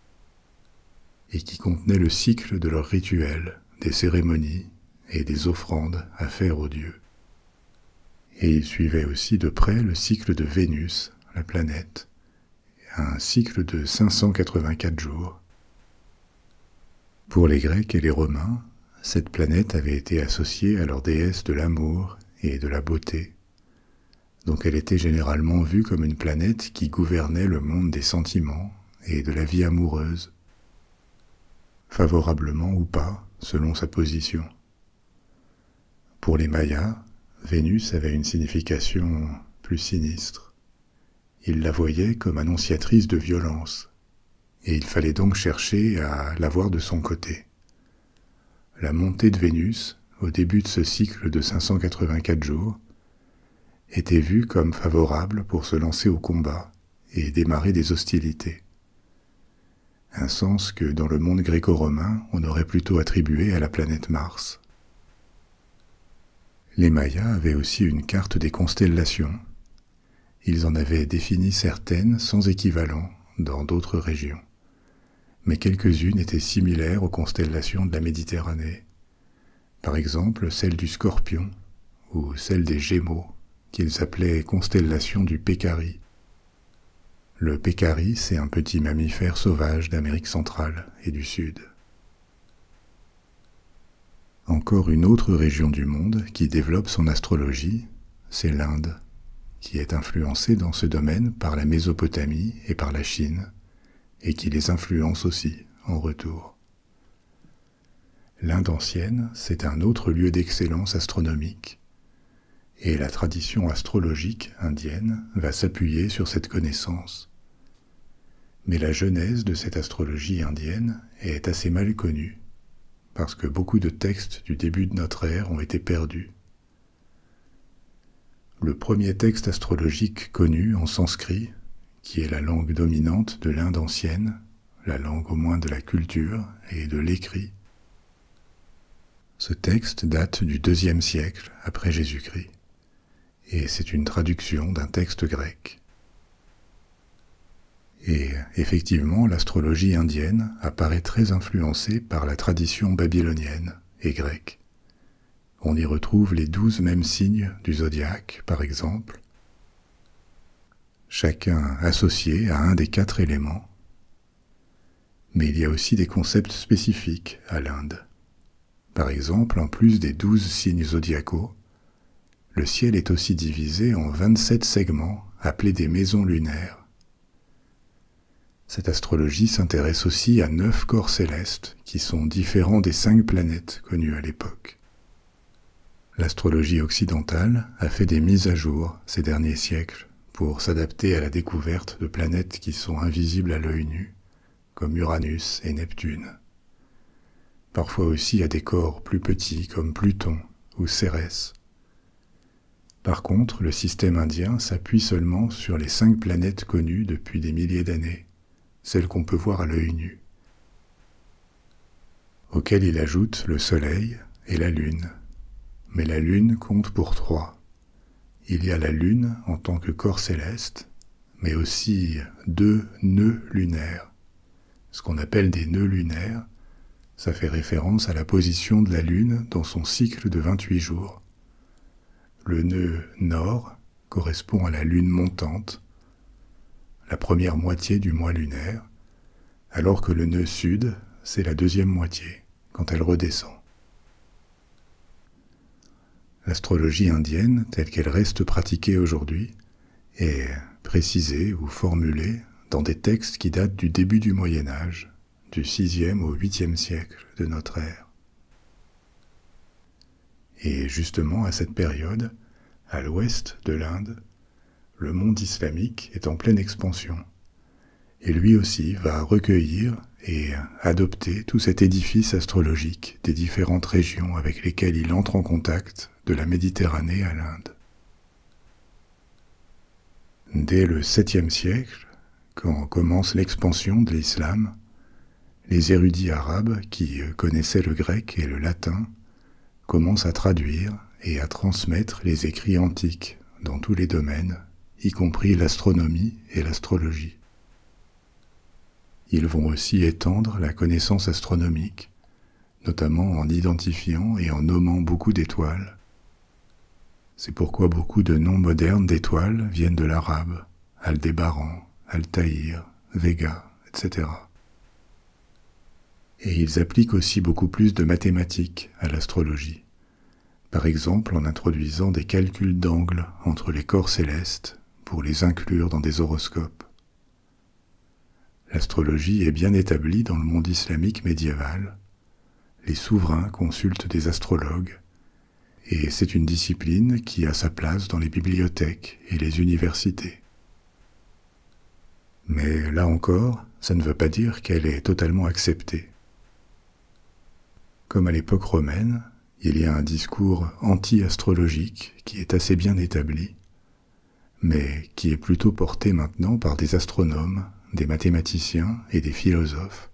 et qui contenait le cycle de leurs rituels, des cérémonies et des offrandes à faire aux dieux. Et il suivait aussi de près le cycle de Vénus, la planète, un cycle de 584 jours. Pour les Grecs et les Romains, cette planète avait été associée à leur déesse de l'amour et de la beauté. Donc elle était généralement vue comme une planète qui gouvernait le monde des sentiments et de la vie amoureuse, favorablement ou pas, selon sa position. Pour les Mayas, Vénus avait une signification plus sinistre. Ils la voyaient comme annonciatrice de violence, et il fallait donc chercher à l'avoir de son côté. La montée de Vénus, au début de ce cycle de 584 jours, était vue comme favorable pour se lancer au combat et démarrer des hostilités. Un sens que dans le monde gréco-romain on aurait plutôt attribué à la planète Mars. Les Mayas avaient aussi une carte des constellations. Ils en avaient défini certaines sans équivalent dans d'autres régions. mais quelques-unes étaient similaires aux constellations de la Méditerranée. Par exemple, celle du Scorpion ou celle des Gémeaux, qu'ils appelaient constellation du Pécari. Le pécari, c'est un petit mammifère sauvage d'Amérique centrale et du Sud. Encore une autre région du monde qui développe son astrologie, c'est l'Inde, qui est influencée dans ce domaine par la Mésopotamie et par la Chine, et qui les influence aussi en retour. L'Inde ancienne, c'est un autre lieu d'excellence astronomique, et la tradition astrologique indienne va s'appuyer sur cette connaissance. Mais la genèse de cette astrologie indienne est assez mal connue, parce que beaucoup de textes du début de notre ère ont été perdus. Le premier texte astrologique connu en sanskrit, qui est la langue dominante de l'Inde ancienne, la langue au moins de la culture et de l'écrit, ce texte date du IIe siècle après Jésus-Christ, et c'est une traduction d'un texte grec. Et effectivement, l'astrologie indienne apparaît très influencée par la tradition babylonienne et grecque. On y retrouve les 12 mêmes signes du zodiaque, par exemple, chacun associé à un des 4 éléments. Mais il y a aussi des concepts spécifiques à l'Inde. Par exemple, en plus des 12 signes zodiacaux, le ciel est aussi divisé en 27 segments appelés des maisons lunaires. Cette astrologie s'intéresse aussi à 9 corps célestes qui sont différents des 5 planètes connues à l'époque. L'astrologie occidentale a fait des mises à jour ces derniers siècles pour s'adapter à la découverte de planètes qui sont invisibles à l'œil nu, comme Uranus et Neptune. Parfois aussi à des corps plus petits comme Pluton ou Cérès. Par contre, le système indien s'appuie seulement sur les 5 planètes connues depuis des milliers d'années, celles qu'on peut voir à l'œil nu, auxquelles il ajoute le Soleil et la Lune. Mais la Lune compte pour 3. Il y a la Lune en tant que corps céleste, mais aussi 2 nœuds lunaires. Ce qu'on appelle des nœuds lunaires, ça fait référence à la position de la Lune dans son cycle de 28 jours. Le nœud nord correspond à la Lune montante, la première moitié du mois lunaire, alors que le nœud sud, c'est la deuxième moitié, quand elle redescend. L'astrologie indienne, telle qu'elle reste pratiquée aujourd'hui, est précisée ou formulée dans des textes qui datent du début du Moyen Âge, du 6e au 8e siècle de notre ère. Et justement à cette période, à l'ouest de l'Inde, le monde islamique est en pleine expansion, et lui aussi va recueillir et adopter tout cet édifice astrologique des différentes régions avec lesquelles il entre en contact de la Méditerranée à l'Inde. Dès le 7e siècle, quand commence l'expansion de l'islam, les érudits arabes qui connaissaient le grec et le latin commencent à traduire et à transmettre les écrits antiques dans tous les domaines, y compris l'astronomie et l'astrologie. Ils vont aussi étendre la connaissance astronomique, notamment en identifiant et en nommant beaucoup d'étoiles. C'est pourquoi beaucoup de noms modernes d'étoiles viennent de l'arabe, Aldébaran, Altaïr, Vega, etc. Et ils appliquent aussi beaucoup plus de mathématiques à l'astrologie, par exemple en introduisant des calculs d'angle entre les corps célestes pour les inclure dans des horoscopes. L'astrologie est bien établie dans le monde islamique médiéval. Les souverains consultent des astrologues, et c'est une discipline qui a sa place dans les bibliothèques et les universités. Mais là encore, ça ne veut pas dire qu'elle est totalement acceptée. Comme à l'époque romaine, il y a un discours anti-astrologique qui est assez bien établi, mais qui est plutôt porté maintenant par des astronomes, des mathématiciens et des philosophes,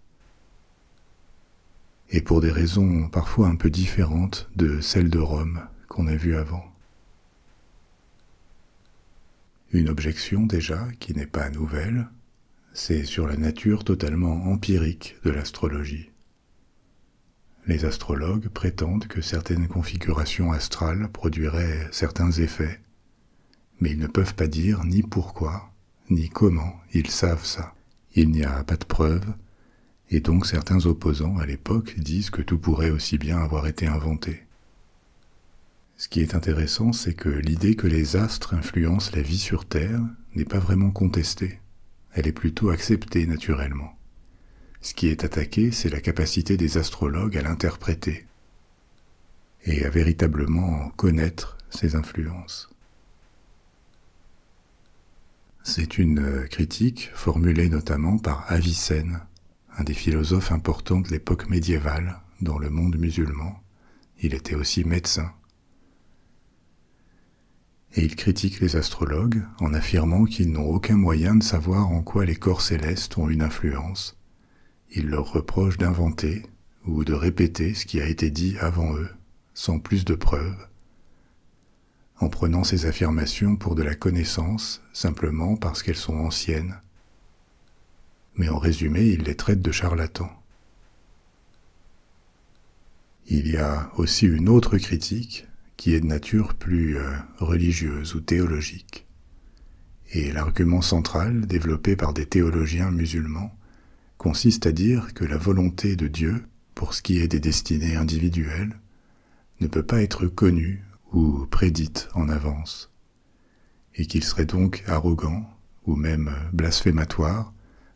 et pour des raisons parfois un peu différentes de celles de Rome qu'on a vues avant. Une objection déjà, qui n'est pas nouvelle, c'est sur la nature totalement empirique de l'astrologie. Les astrologues prétendent que certaines configurations astrales produiraient certains effets, mais ils ne peuvent pas dire ni pourquoi, ni comment ils savent ça. Il n'y a pas de preuves, et donc certains opposants à l'époque disent que tout pourrait aussi bien avoir été inventé. Ce qui est intéressant, c'est que l'idée que les astres influencent la vie sur Terre n'est pas vraiment contestée, elle est plutôt acceptée naturellement. Ce qui est attaqué, c'est la capacité des astrologues à l'interpréter et à véritablement connaître ces influences. C'est une critique formulée notamment par Avicenne, un des philosophes importants de l'époque médiévale dans le monde musulman. Il était aussi médecin. Et il critique les astrologues en affirmant qu'ils n'ont aucun moyen de savoir en quoi les corps célestes ont une influence. Il leur reproche d'inventer ou de répéter ce qui a été dit avant eux, sans plus de preuves, en prenant ces affirmations pour de la connaissance simplement parce qu'elles sont anciennes. Mais en résumé, il les traite de charlatans. Il y a aussi une autre critique qui est de nature plus religieuse ou théologique. Et l'argument central, développé par des théologiens musulmans, consiste à dire que la volonté de Dieu, pour ce qui est des destinées individuelles, ne peut pas être connue ou prédite en avance, et qu'il serait donc arrogant, ou même blasphématoire,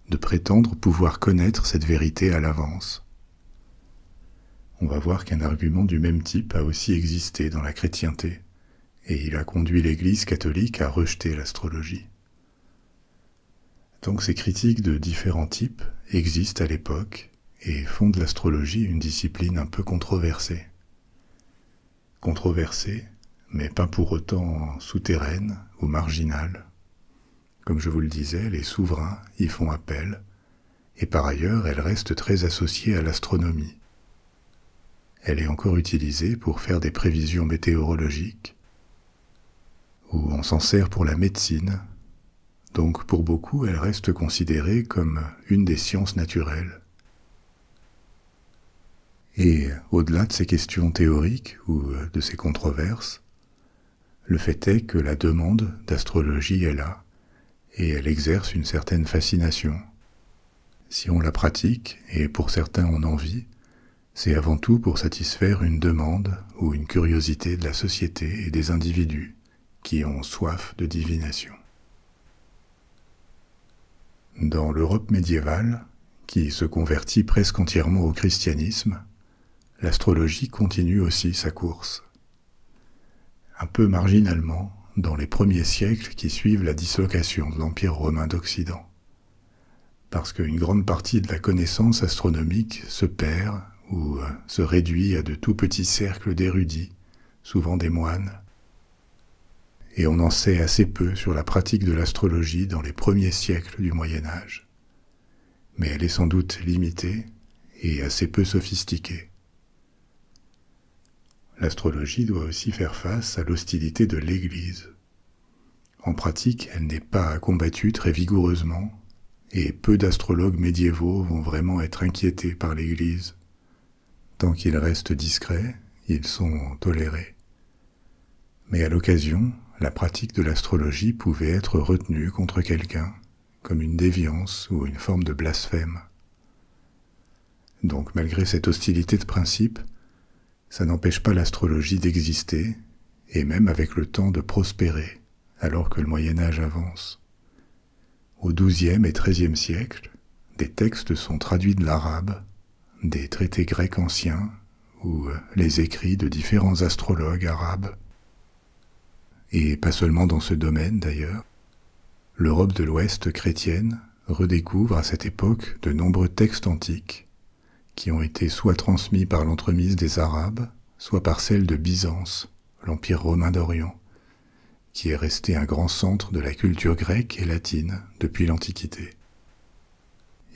de prétendre pouvoir connaître cette vérité à l'avance. On va voir qu'un argument du même type a aussi existé dans la chrétienté, et il a conduit l'Église catholique à rejeter l'astrologie. Donc ces critiques de différents types existent à l'époque et font de l'astrologie une discipline un peu controversée. Controversée, mais pas pour autant souterraine ou marginale. Comme je vous le disais, les souverains y font appel, et par ailleurs elle reste très associée à l'astronomie. Elle est encore utilisée pour faire des prévisions météorologiques, ou on s'en sert pour la médecine. Donc pour beaucoup, elle reste considérée comme une des sciences naturelles. Et au-delà de ces questions théoriques ou de ces controverses, le fait est que la demande d'astrologie est là, et elle exerce une certaine fascination. Si on la pratique, et pour certains on en vit, c'est avant tout pour satisfaire une demande ou une curiosité de la société et des individus qui ont soif de divination. Dans l'Europe médiévale, qui se convertit presque entièrement au christianisme, l'astrologie continue aussi sa course. Un peu marginalement, dans les premiers siècles qui suivent la dislocation de l'Empire romain d'Occident. Parce qu'une grande partie de la connaissance astronomique se perd ou se réduit à de tout petits cercles d'érudits, souvent des moines, et on en sait assez peu sur la pratique de l'astrologie dans les premiers siècles du Moyen-Âge. Mais elle est sans doute limitée et assez peu sophistiquée. L'astrologie doit aussi faire face à l'hostilité de l'Église. En pratique, elle n'est pas combattue très vigoureusement, et peu d'astrologues médiévaux vont vraiment être inquiétés par l'Église. Tant qu'ils restent discrets, ils sont tolérés. Mais à l'occasion, la pratique de l'astrologie pouvait être retenue contre quelqu'un, comme une déviance ou une forme de blasphème. Donc malgré cette hostilité de principe, ça n'empêche pas l'astrologie d'exister, et même avec le temps de prospérer, alors que le Moyen-Âge avance. Au XIIe et XIIIe siècle, des textes sont traduits de l'arabe, des traités grecs anciens, ou les écrits de différents astrologues arabes, et pas seulement dans ce domaine d'ailleurs. L'Europe de l'Ouest chrétienne redécouvre à cette époque de nombreux textes antiques qui ont été soit transmis par l'entremise des Arabes, soit par celle de Byzance, l'Empire romain d'Orient, qui est resté un grand centre de la culture grecque et latine depuis l'Antiquité,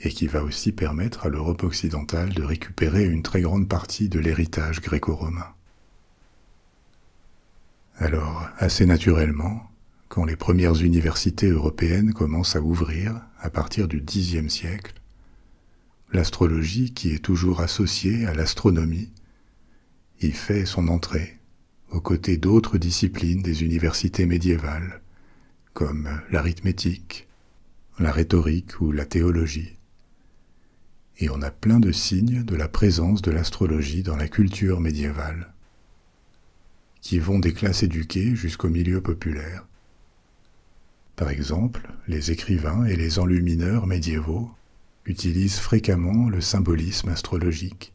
et qui va aussi permettre à l'Europe occidentale de récupérer une très grande partie de l'héritage gréco-romain. Alors, assez naturellement, quand les premières universités européennes commencent à ouvrir à partir du Xe siècle, l'astrologie, qui est toujours associée à l'astronomie, y fait son entrée, aux côtés d'autres disciplines des universités médiévales, comme l'arithmétique, la rhétorique ou la théologie. Et on a plein de signes de la présence de l'astrologie dans la culture médiévale, qui vont des classes éduquées jusqu'au milieu populaire. Par exemple, les écrivains et les enlumineurs médiévaux utilisent fréquemment le symbolisme astrologique,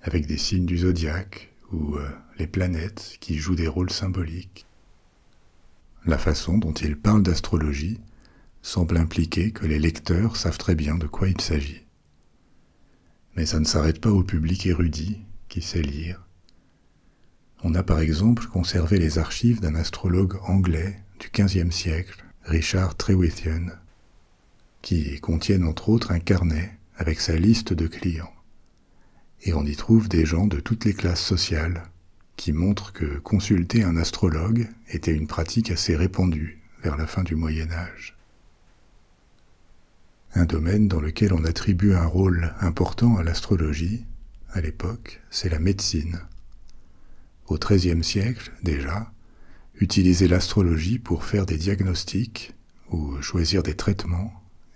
avec des signes du zodiaque ou les planètes qui jouent des rôles symboliques. La façon dont ils parlent d'astrologie semble impliquer que les lecteurs savent très bien de quoi il s'agit. Mais ça ne s'arrête pas au public érudit qui sait lire. On a par exemple conservé les archives d'un astrologue anglais du XVe siècle, Richard Trewithion, qui contiennent entre autres un carnet avec sa liste de clients. Et on y trouve des gens de toutes les classes sociales qui montrent que consulter un astrologue était une pratique assez répandue vers la fin du Moyen Âge. Un domaine dans lequel on attribue un rôle important à l'astrologie, à l'époque, c'est la médecine. Au XIIIe siècle, déjà, utiliser l'astrologie pour faire des diagnostics ou choisir des traitements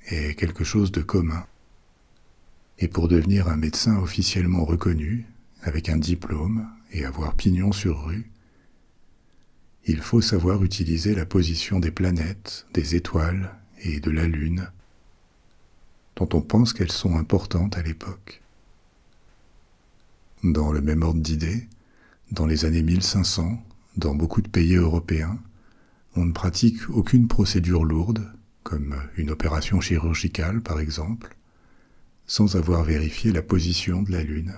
est quelque chose de commun. Et pour devenir un médecin officiellement reconnu, avec un diplôme et avoir pignon sur rue, il faut savoir utiliser la position des planètes, des étoiles et de la Lune, dont on pense qu'elles sont importantes à l'époque. Dans le même ordre d'idées, dans les années 1500, dans beaucoup de pays européens, on ne pratique aucune procédure lourde, comme une opération chirurgicale par exemple, sans avoir vérifié la position de la Lune.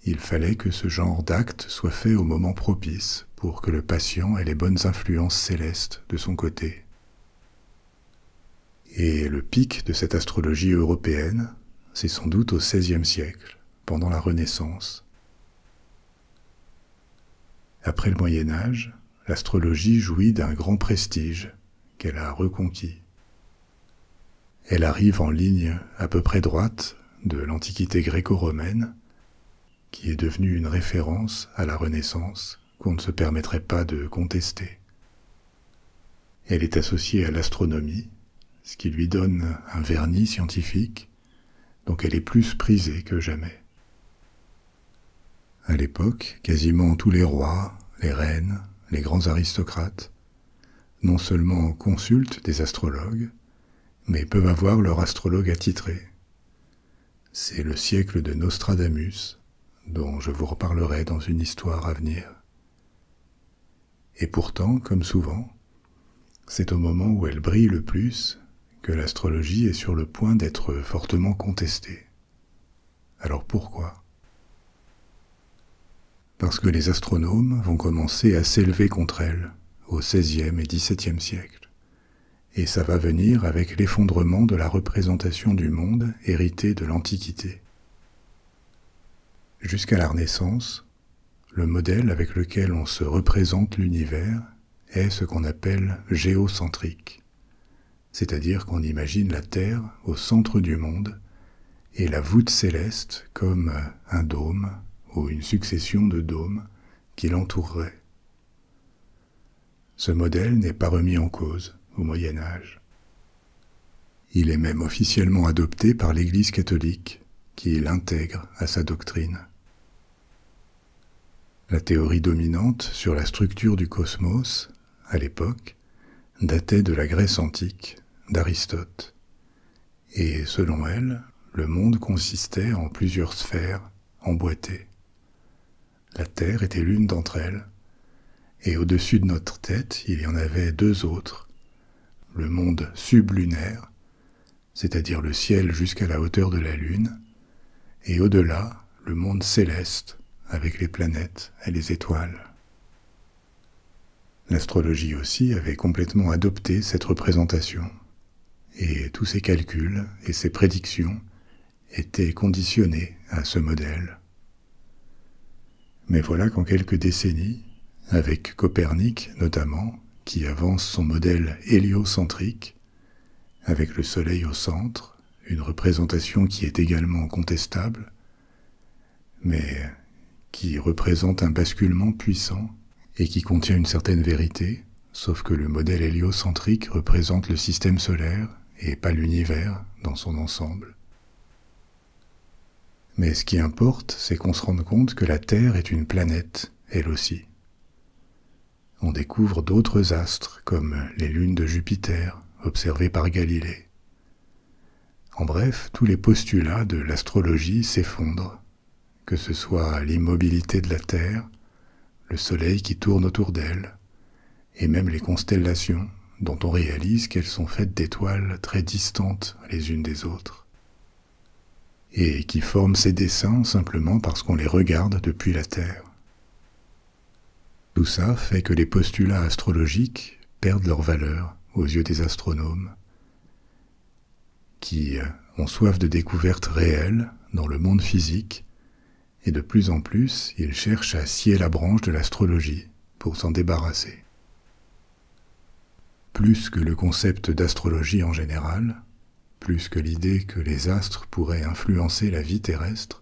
Il fallait que ce genre d'acte soit fait au moment propice pour que le patient ait les bonnes influences célestes de son côté. Et le pic de cette astrologie européenne, c'est sans doute au XVIe siècle, pendant la Renaissance. Après le Moyen Âge, l'astrologie jouit d'un grand prestige qu'elle a reconquis. Elle arrive en ligne à peu près droite de l'Antiquité gréco-romaine, qui est devenue une référence à la Renaissance qu'on ne se permettrait pas de contester. Elle est associée à l'astronomie, ce qui lui donne un vernis scientifique, donc elle est plus prisée que jamais. À l'époque, quasiment tous les rois, les reines, les grands aristocrates, non seulement consultent des astrologues, mais peuvent avoir leur astrologue attitré. C'est le siècle de Nostradamus, dont je vous reparlerai dans une histoire à venir. Et pourtant, comme souvent, c'est au moment où elle brille le plus que l'astrologie est sur le point d'être fortement contestée. Alors pourquoi ? Parce que les astronomes vont commencer à s'élever contre elle au XVIe et XVIIe siècle. Et ça va venir avec l'effondrement de la représentation du monde héritée de l'Antiquité. Jusqu'à la Renaissance, le modèle avec lequel on se représente l'univers est ce qu'on appelle géocentrique. C'est-à-dire qu'on imagine la Terre au centre du monde et la voûte céleste comme un dôme ou une succession de dômes qui l'entoureraient. Ce modèle n'est pas remis en cause au Moyen Âge. Il est même officiellement adopté par l'Église catholique qui l'intègre à sa doctrine. La théorie dominante sur la structure du cosmos, à l'époque, datait de la Grèce antique, d'Aristote. Et selon elle, le monde consistait en plusieurs sphères emboîtées. La Terre était l'une d'entre elles, et au-dessus de notre tête, il y en avait deux autres. Le monde sublunaire, c'est-à-dire le ciel jusqu'à la hauteur de la Lune, et au-delà, le monde céleste, avec les planètes et les étoiles. L'astrologie aussi avait complètement adopté cette représentation, et tous ses calculs et ses prédictions étaient conditionnés à ce modèle. Mais voilà qu'en quelques décennies, avec Copernic notamment, qui avance son modèle héliocentrique, avec le Soleil au centre, une représentation qui est également contestable, mais qui représente un basculement puissant et qui contient une certaine vérité, sauf que le modèle héliocentrique représente le système solaire et pas l'univers dans son ensemble. Mais ce qui importe, c'est qu'on se rende compte que la Terre est une planète, elle aussi. On découvre d'autres astres, comme les lunes de Jupiter, observées par Galilée. En bref, tous les postulats de l'astrologie s'effondrent, que ce soit l'immobilité de la Terre, le Soleil qui tourne autour d'elle, et même les constellations, dont on réalise qu'elles sont faites d'étoiles très distantes les unes des autres, et qui forment ces dessins simplement parce qu'on les regarde depuis la Terre. Tout ça fait que les postulats astrologiques perdent leur valeur aux yeux des astronomes, qui ont soif de découvertes réelles dans le monde physique, et de plus en plus, ils cherchent à scier la branche de l'astrologie pour s'en débarrasser. Plus que le concept d'astrologie en général, plus que l'idée que les astres pourraient influencer la vie terrestre,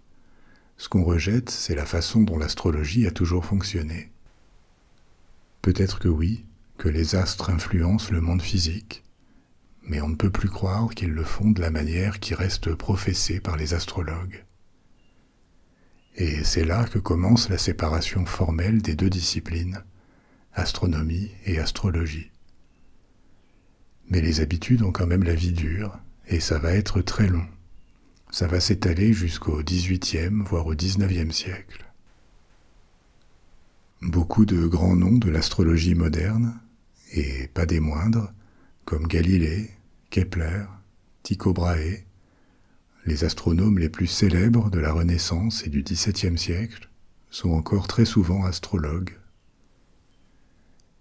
ce qu'on rejette, c'est la façon dont l'astrologie a toujours fonctionné. Peut-être que oui, que les astres influencent le monde physique, mais on ne peut plus croire qu'ils le font de la manière qui reste professée par les astrologues. Et c'est là que commence la séparation formelle des deux disciplines, astronomie et astrologie. Mais les habitudes ont quand même la vie dure, et ça va être très long. Ça va s'étaler jusqu'au XVIIIe, voire au XIXe siècle. Beaucoup de grands noms de l'astrologie moderne, et pas des moindres, comme Galilée, Kepler, Tycho Brahe, les astronomes les plus célèbres de la Renaissance et du XVIIe siècle, sont encore très souvent astrologues.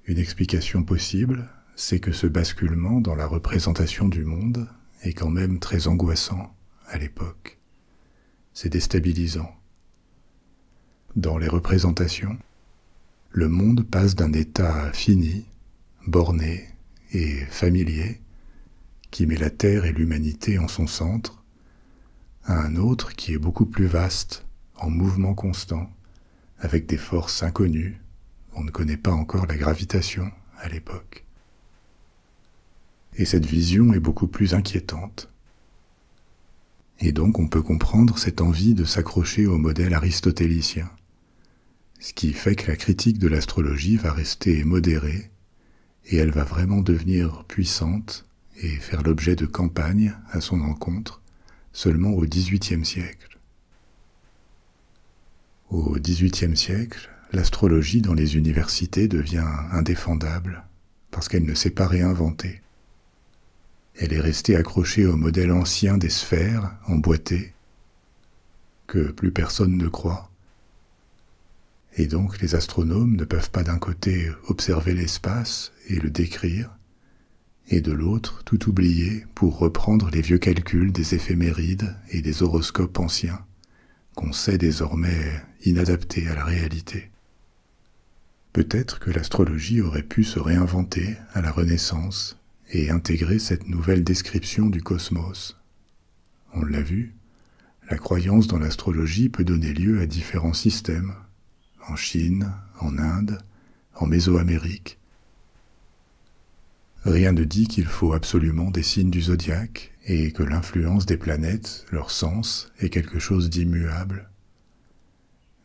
Une explication possible, c'est que ce basculement dans la représentation du monde est quand même très angoissant à l'époque. C'est déstabilisant. Dans les représentations, le monde passe d'un état fini, borné et familier, qui met la Terre et l'humanité en son centre, à un autre qui est beaucoup plus vaste, en mouvement constant, avec des forces inconnues. On ne connaît pas encore la gravitation à l'époque. Et cette vision est beaucoup plus inquiétante. Et donc on peut comprendre cette envie de s'accrocher au modèle aristotélicien, ce qui fait que la critique de l'astrologie va rester modérée, et elle va vraiment devenir puissante et faire l'objet de campagnes à son encontre seulement au XVIIIe siècle. Au XVIIIe siècle, l'astrologie dans les universités devient indéfendable parce qu'elle ne s'est pas réinventée. Elle est restée accrochée au modèle ancien des sphères emboîtées que plus personne ne croit. Et donc les astronomes ne peuvent pas d'un côté observer l'espace et le décrire, et de l'autre tout oublier pour reprendre les vieux calculs des éphémérides et des horoscopes anciens, qu'on sait désormais inadaptés à la réalité. Peut-être que l'astrologie aurait pu se réinventer à la Renaissance et intégrer cette nouvelle description du cosmos. On l'a vu, la croyance dans l'astrologie peut donner lieu à différents systèmes, en Chine, en Inde, en Mésoamérique. Rien ne dit qu'il faut absolument des signes du zodiaque et que l'influence des planètes, leur sens, est quelque chose d'immuable.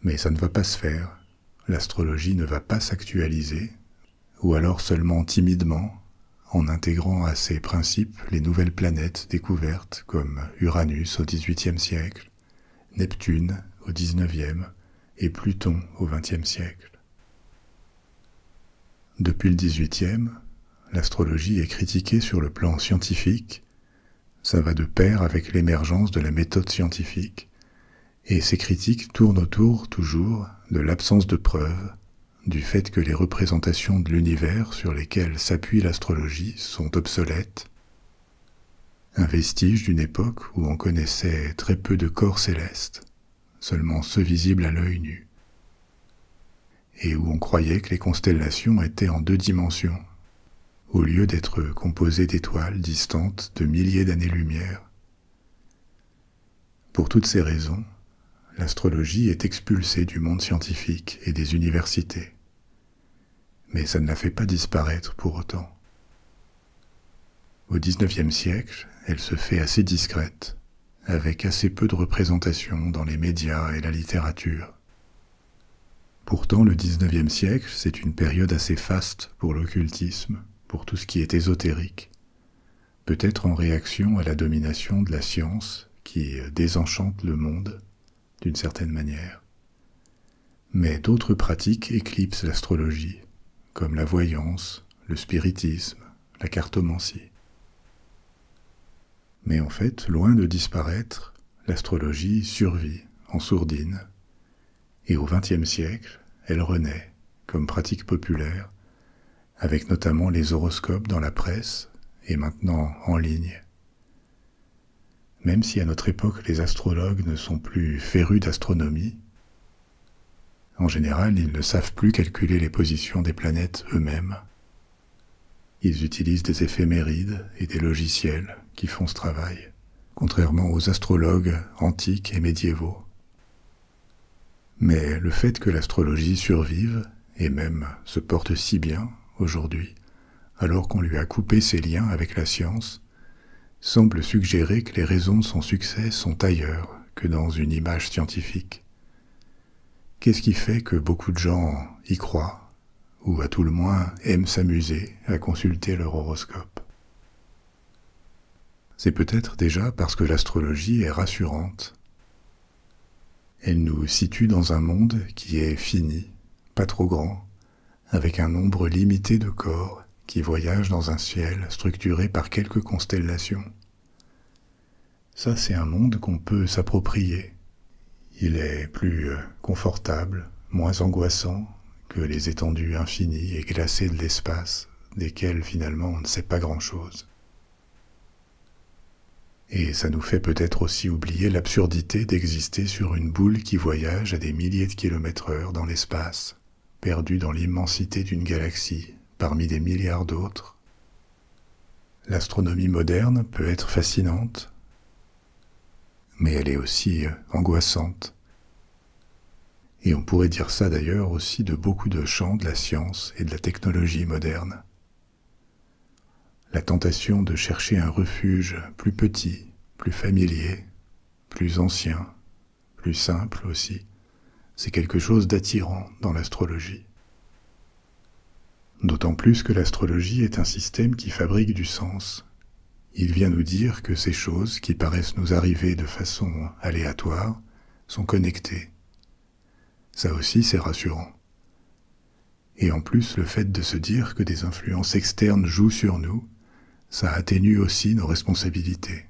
Mais ça ne va pas se faire. L'astrologie ne va pas s'actualiser, ou alors seulement timidement, en intégrant à ses principes les nouvelles planètes découvertes comme Uranus au XVIIIe siècle, Neptune au XIXe et Pluton au XXe siècle. Depuis le XVIIIe, l'astrologie est critiquée sur le plan scientifique, ça va de pair avec l'émergence de la méthode scientifique, et ces critiques tournent autour toujours de l'absence de preuves, du fait que les représentations de l'univers sur lesquelles s'appuie l'astrologie sont obsolètes, un vestige d'une époque où on connaissait très peu de corps célestes, seulement ceux visibles à l'œil nu, et où on croyait que les constellations étaient en 2 dimensions, au lieu d'être composée d'étoiles distantes de milliers d'années-lumière. Pour toutes ces raisons, l'astrologie est expulsée du monde scientifique et des universités. Mais ça ne la fait pas disparaître pour autant. Au XIXe siècle, elle se fait assez discrète, avec assez peu de représentation dans les médias et la littérature. Pourtant, le XIXe siècle, c'est une période assez faste pour l'occultisme, pour tout ce qui est ésotérique, peut-être en réaction à la domination de la science qui désenchante le monde d'une certaine manière. Mais d'autres pratiques éclipsent l'astrologie, comme la voyance, le spiritisme, la cartomancie. Mais en fait, loin de disparaître, l'astrologie survit en sourdine, et au XXe siècle, elle renaît comme pratique populaire, avec notamment les horoscopes dans la presse et maintenant en ligne. Même si à notre époque les astrologues ne sont plus férus d'astronomie, en général ils ne savent plus calculer les positions des planètes eux-mêmes. Ils utilisent des éphémérides et des logiciels qui font ce travail, contrairement aux astrologues antiques et médiévaux. Mais le fait que l'astrologie survive, et même se porte si bien aujourd'hui, alors qu'on lui a coupé ses liens avec la science, semble suggérer que les raisons de son succès sont ailleurs que dans une image scientifique. Qu'est-ce qui fait que beaucoup de gens y croient, ou à tout le moins aiment s'amuser à consulter leur horoscope? C'est peut-être déjà parce que l'astrologie est rassurante. Elle nous situe dans un monde qui est fini, pas trop grand, avec un nombre limité de corps qui voyagent dans un ciel structuré par quelques constellations. Ça, c'est un monde qu'on peut s'approprier. Il est plus confortable, moins angoissant que les étendues infinies et glacées de l'espace, desquelles finalement on ne sait pas grand-chose. Et ça nous fait peut-être aussi oublier l'absurdité d'exister sur une boule qui voyage à des milliers de kilomètres/heure dans l'espace, perdue dans l'immensité d'une galaxie, parmi des milliards d'autres. L'astronomie moderne peut être fascinante, mais elle est aussi angoissante. Et on pourrait dire ça d'ailleurs aussi de beaucoup de champs de la science et de la technologie moderne. La tentation de chercher un refuge plus petit, plus familier, plus ancien, plus simple aussi, c'est quelque chose d'attirant dans l'astrologie. D'autant plus que l'astrologie est un système qui fabrique du sens. Il vient nous dire que ces choses qui paraissent nous arriver de façon aléatoire sont connectées. Ça aussi, c'est rassurant. Et en plus, le fait de se dire que des influences externes jouent sur nous, ça atténue aussi nos responsabilités.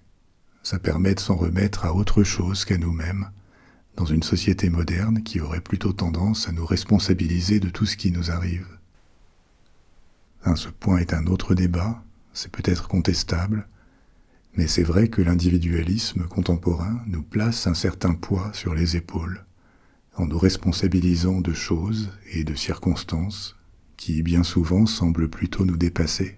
Ça permet de s'en remettre à autre chose qu'à nous-mêmes, dans une société moderne qui aurait plutôt tendance à nous responsabiliser de tout ce qui nous arrive. Ce point est un autre débat, c'est peut-être contestable, mais c'est vrai que l'individualisme contemporain nous place un certain poids sur les épaules, en nous responsabilisant de choses et de circonstances qui bien souvent semblent plutôt nous dépasser.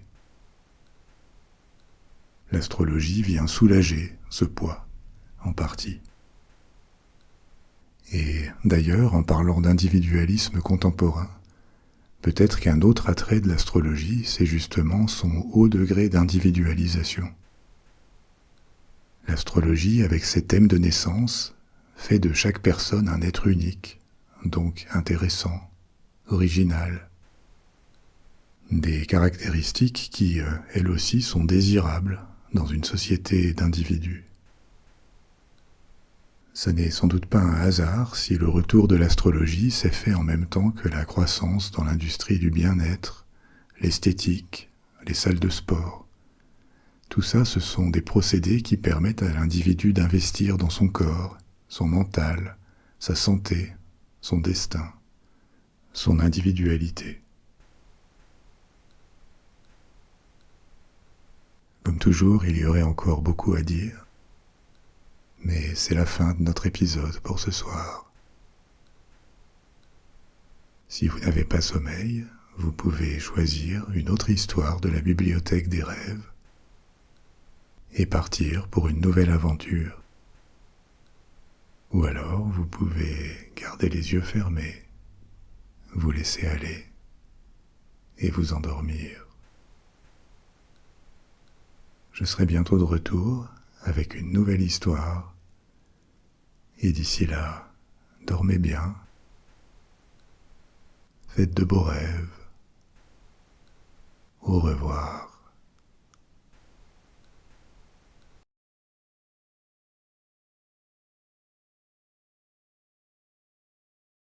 L'astrologie vient soulager ce poids, en partie. Et d'ailleurs, en parlant d'individualisme contemporain, peut-être qu'un autre attrait de l'astrologie, c'est justement son haut degré d'individualisation. L'astrologie, avec ses thèmes de naissance, fait de chaque personne un être unique, donc intéressant, original. Des caractéristiques qui, elles aussi, sont désirables dans une société d'individus. Ce n'est sans doute pas un hasard si le retour de l'astrologie s'est fait en même temps que la croissance dans l'industrie du bien-être, l'esthétique, les salles de sport. Tout ça, ce sont des procédés qui permettent à l'individu d'investir dans son corps, son mental, sa santé, son destin, son individualité. Comme toujours, il y aurait encore beaucoup à dire, mais c'est la fin de notre épisode pour ce soir. Si vous n'avez pas sommeil, vous pouvez choisir une autre histoire de la bibliothèque des rêves et partir pour une nouvelle aventure. Ou alors vous pouvez garder les yeux fermés, vous laisser aller et vous endormir. Je serai bientôt de retour avec une nouvelle histoire et d'ici là, dormez bien, faites de beaux rêves. Au revoir.